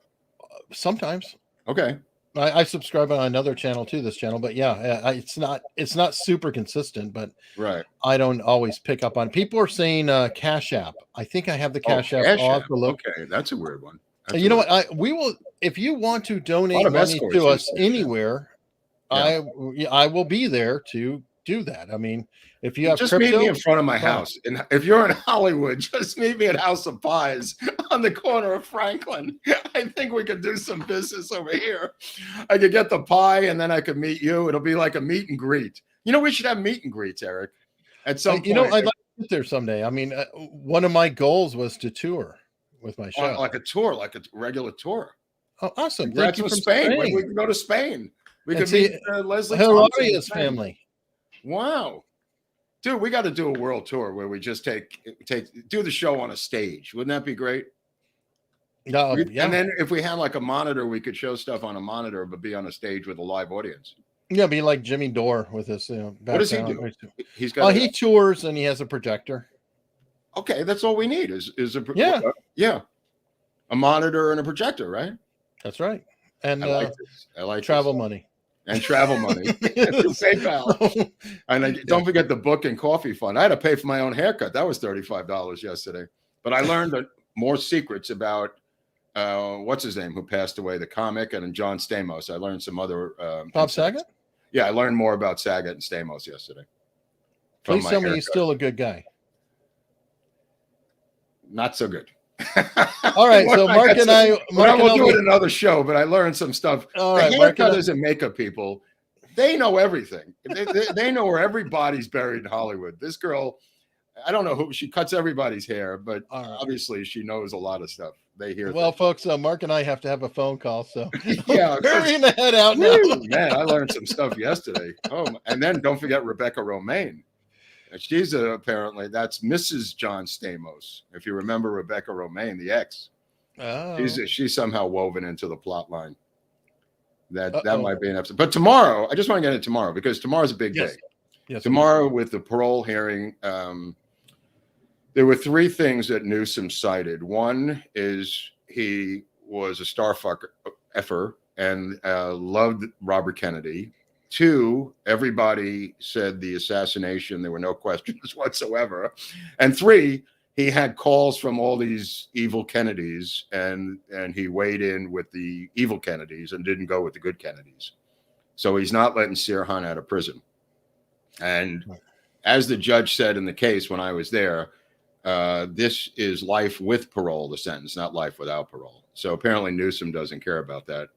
Sometimes. Okay. I subscribe on another channel to this channel, but yeah, it's not super consistent, but right. I don't always pick up on. People are saying Cash App. I think I have the Cash App off the look. Okay, that's a weird one. What? We will, if you want to donate money to us anywhere, I will be there to do that. I mean, if you have just crypto, meet me in front of my house, and if you're in Hollywood, just meet me at House of Pies on the corner of Franklin. I think we could do some business over here. I could get the pie, and then I could meet you. It'll be like a meet and greet. We should have meet and greets, Eric. At some point. I'd like to get there someday. I mean, one of my goals was to tour with my show, like a tour, like a regular tour. Oh, awesome! Thank you from Spain. We can go to Spain. We could meet Leslie Hilarious family. Wow. Dude, we got to do a world tour where we just do the show on a stage. Wouldn't that be great? Yeah. And then if we had like a monitor, we could show stuff on a monitor, but be on a stage with a live audience. Yeah, be like Jimmy Dore with his. What does he do? He's got. He tours and he has a projector. Okay, that's all we need is a a monitor and a projector, right? That's right. And I like travel money. and travel money through PayPal. And don't forget the book and coffee fund. I had to pay for my own haircut. That was $35 yesterday. But I learned more secrets about what's his name, who passed away, the comic, and John Stamos. I learned some other Bob Saget? Yeah, I learned more about Saget and Stamos yesterday. Please tell me he's still a good guy. Not so good. All right, so Mark and I will do it in another show, but I learned some stuff. All the right, haircutters and makeup people, they know everything. They know where everybody's buried in Hollywood. This girl, I don't know who, she cuts everybody's hair, but obviously she knows a lot of stuff. They hear. Well, folks, Mark and I have to have a phone call, so yeah, we're going to head out now. Man, I learned some stuff yesterday. Oh, and then don't forget Rebecca Romaine. She's apparently, that's Mrs. John Stamos. If you remember Rebecca Romaine, the ex, she's somehow woven into the plot line. That might be an episode. But tomorrow, I just want to get into tomorrow because tomorrow's a big day. Yes, tomorrow with the parole hearing, there were three things that Newsom cited. One is he was a star effer and loved Robert Kennedy. Two, everybody said the assassination, there were no questions whatsoever. And three, he had calls from all these evil Kennedys, and he weighed in with the evil Kennedys and didn't go with the good Kennedys. So he's not letting Sirhan out of prison. And as the judge said in the case when I was there, this is life with parole, the sentence, not life without parole. So apparently Newsom doesn't care about that.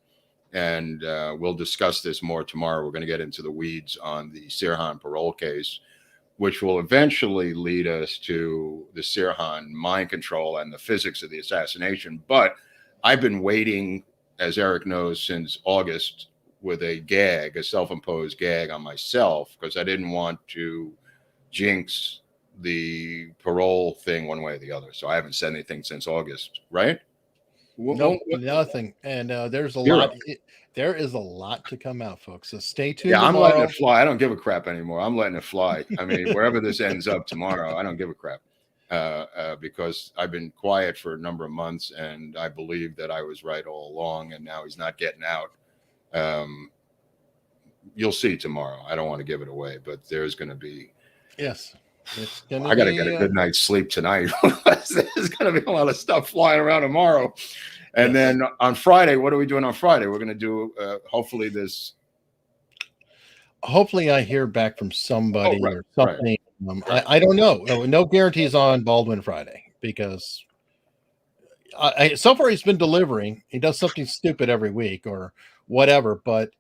And we'll discuss this more tomorrow. We're going to get into the weeds on the Sirhan parole case, which will eventually lead us to the Sirhan mind control and the physics of the assassination. But I've been waiting, as Eric knows, since August with a gag, a self-imposed gag on myself, because I didn't want to jinx the parole thing one way or the other. So I haven't said anything since August, right? No, nothing. And there's a lot. There is a lot to come out, folks. So stay tuned. Yeah, I'm letting it fly. I don't give a crap anymore. I'm letting it fly. I mean, wherever this ends up tomorrow, I don't give a crap because I've been quiet for a number of months, and I believe that I was right all along. And now he's not getting out. You'll see tomorrow. I don't want to give it away, but there's going to be. Yes. I got to get a good night's sleep tonight. There's going to be a lot of stuff flying around tomorrow. And then on Friday, what are we doing on Friday? We're going to do hopefully this. Hopefully I hear back from somebody or something. Right. I don't know. No guarantees on Baldwin Friday because so far he's been delivering. He does something stupid every week or whatever, but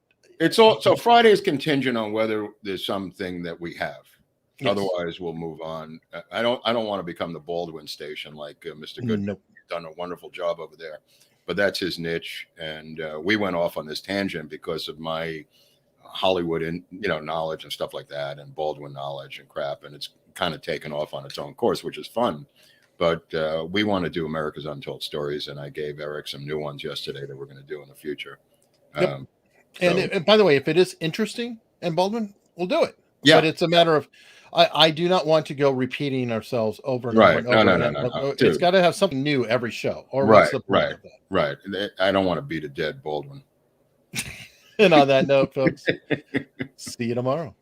it's all so Friday is contingent on whether there's something that we have. Yes. Otherwise, we'll move on. I don't want to become the Baldwin station like Mr. Good. Nope. Done a wonderful job over there, but that's his niche. And we went off on this tangent because of my Hollywood knowledge and stuff like that, and Baldwin knowledge and crap. And it's kind of taken off on its own course, which is fun. But we want to do America's Untold Stories, and I gave Eric some new ones yesterday that we're going to do in the future. Yep. And by the way, if it is interesting and Baldwin, we'll do it. Yeah, but it's a matter of. I do not want to go repeating ourselves over and over and over. No. It's got to have something new every show. Or right. I don't want to beat a dead Baldwin. And on that note, folks, see you tomorrow.